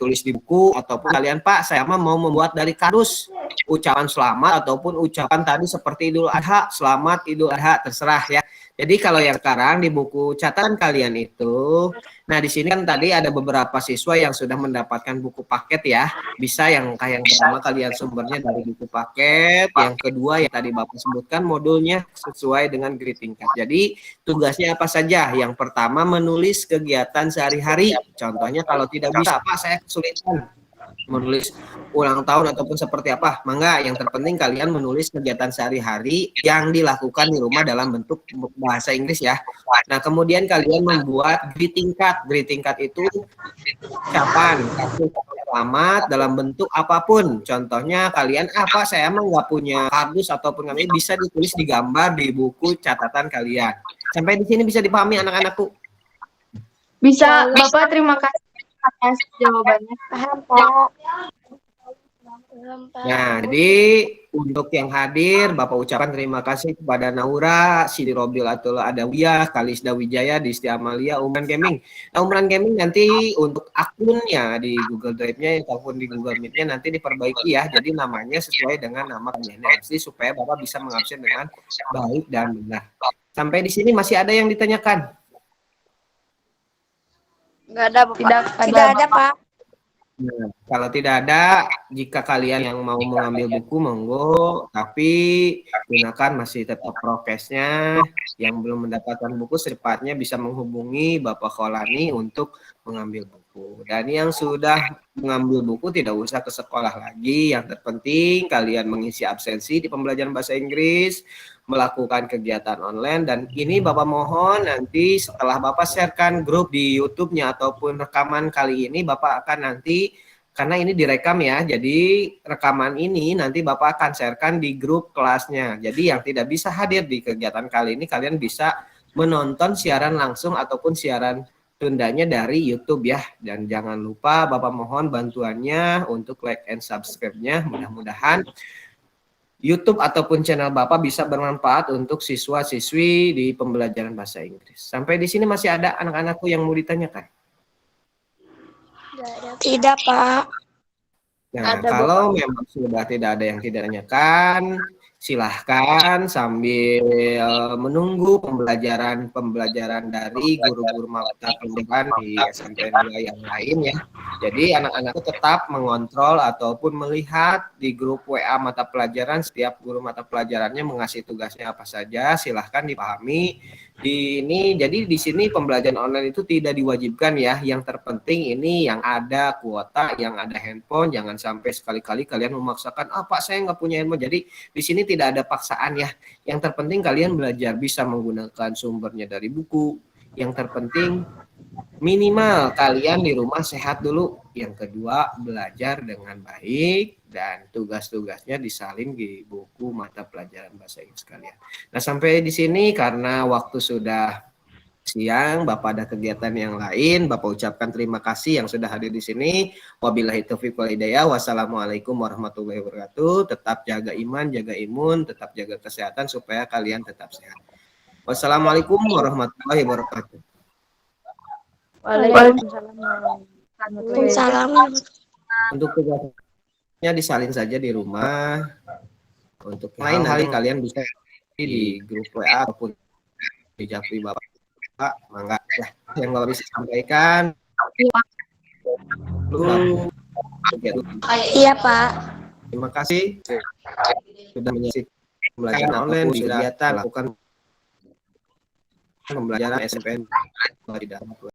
tulis di buku, ataupun kalian Pak saya mau membuat dari kardus ucapan selamat ataupun ucapan tadi seperti Idul Adha, selamat Idul Adha, terserah ya. Jadi kalau yang sekarang di buku catatan kalian itu, nah di sini kan tadi ada beberapa siswa yang sudah mendapatkan buku paket ya. Bisa yang pertama kalian sumbernya dari buku paket, yang kedua yang tadi Bapak sebutkan modulnya sesuai dengan greeting card. Jadi tugasnya apa saja? Yang pertama menulis kegiatan sehari-hari. Contohnya kalau tidak bisa, Pak saya kesulitan menulis ulang tahun ataupun seperti apa, mangga yang terpenting kalian menulis kegiatan sehari-hari yang dilakukan di rumah dalam bentuk bahasa Inggris ya. Nah kemudian kalian membuat greeting card. Greeting card itu ucapan selamat dalam bentuk apapun. Contohnya kalian apa, saya emang nggak punya kardus ataupun kami bisa ditulis di gambar di buku catatan kalian. Sampai di sini bisa dipahami anak-anakku? Bisa Bapak, terima kasih atas jawabannya. Paham Pak. Belum, Pak. Nah, jadi untuk yang hadir, Bapak ucapkan terima kasih kepada Naura, Sidi Robil Atul Adawiyah, Kalisda Wijaya, Disti Amalia, Umran Gaming. Nah, Umran Gaming nanti untuk akunnya di Google Drive-nya ataupun di Google Meet-nya nanti diperbaiki ya. Jadi namanya sesuai dengan nama penyanyi asli supaya Bapak bisa mengabsen dengan baik dan benar. Sampai di sini masih ada yang ditanyakan? Nggak ada, Bapak. Tidak ada, Pak. Nah, kalau tidak ada, jika kalian yang mau mengambil buku, monggo. Tapi gunakan masih tetap prokesnya. Yang belum mendapatkan buku, secepatnya bisa menghubungi Bapak Kholani untuk mengambil buku. Dan yang sudah mengambil buku, tidak usah ke sekolah lagi. Yang terpenting, kalian mengisi absensi di pembelajaran bahasa Inggris, melakukan kegiatan online, dan ini Bapak mohon nanti setelah Bapak sharekan grup di YouTube-nya ataupun rekaman kali ini, Bapak akan nanti, karena ini direkam ya, jadi rekaman ini nanti Bapak akan sharekan di grup kelasnya. Jadi yang tidak bisa hadir di kegiatan kali ini, kalian bisa menonton siaran langsung ataupun siaran tundanya dari YouTube ya. Dan jangan lupa Bapak mohon bantuannya untuk like and subscribe-nya, mudah-mudahan YouTube ataupun channel Bapak bisa bermanfaat untuk siswa-siswi di pembelajaran bahasa Inggris. Sampai di sini masih ada anak-anakku yang mau ditanyakan? Tidak, Pak. Nah, kalau memang sudah tidak ada yang tidak tanyakan, silahkan sambil menunggu pembelajaran dari guru-guru mata pelajaran di SMPN 2 yang lain ya. Jadi anak-anakku tetap mengontrol ataupun melihat di grup WA mata pelajaran, setiap guru mata pelajarannya mengasih tugasnya apa saja, silahkan dipahami. Jadi di sini pembelajaran online itu tidak diwajibkan ya. Yang terpenting ini yang ada kuota, yang ada handphone, jangan sampai sekali-kali kalian memaksakan, Pak saya nggak punya handphone. Jadi di sini tidak ada paksaan ya. Yang terpenting kalian belajar bisa menggunakan sumbernya dari buku. Yang terpenting minimal kalian di rumah sehat dulu. Yang kedua, belajar dengan baik dan tugas-tugasnya disalin di buku mata pelajaran bahasa Inggris kalian. Nah, sampai di sini karena waktu sudah siang, Bapak ada kegiatan yang lain, Bapak ucapkan terima kasih yang sudah hadir di sini. Wabillahi taufiq wal hidayah. Wassalamualaikum warahmatullahi wabarakatuh. Tetap jaga iman, jaga imun, tetap jaga kesehatan supaya kalian tetap sehat. Wassalamualaikum warahmatullahi wabarakatuh. Waalaikumsalam. Untuk tugasnya disalin saja di rumah. Untuk lain hari kalian bisa di grup WA ataupun di Japri Bapak. Mangga ya, yang nggak bisa sampaikan. Iya, Pak. Terima kasih sudah menyaksikan pembelajaran online, kegiatan lakukan pembelajaran SMPN.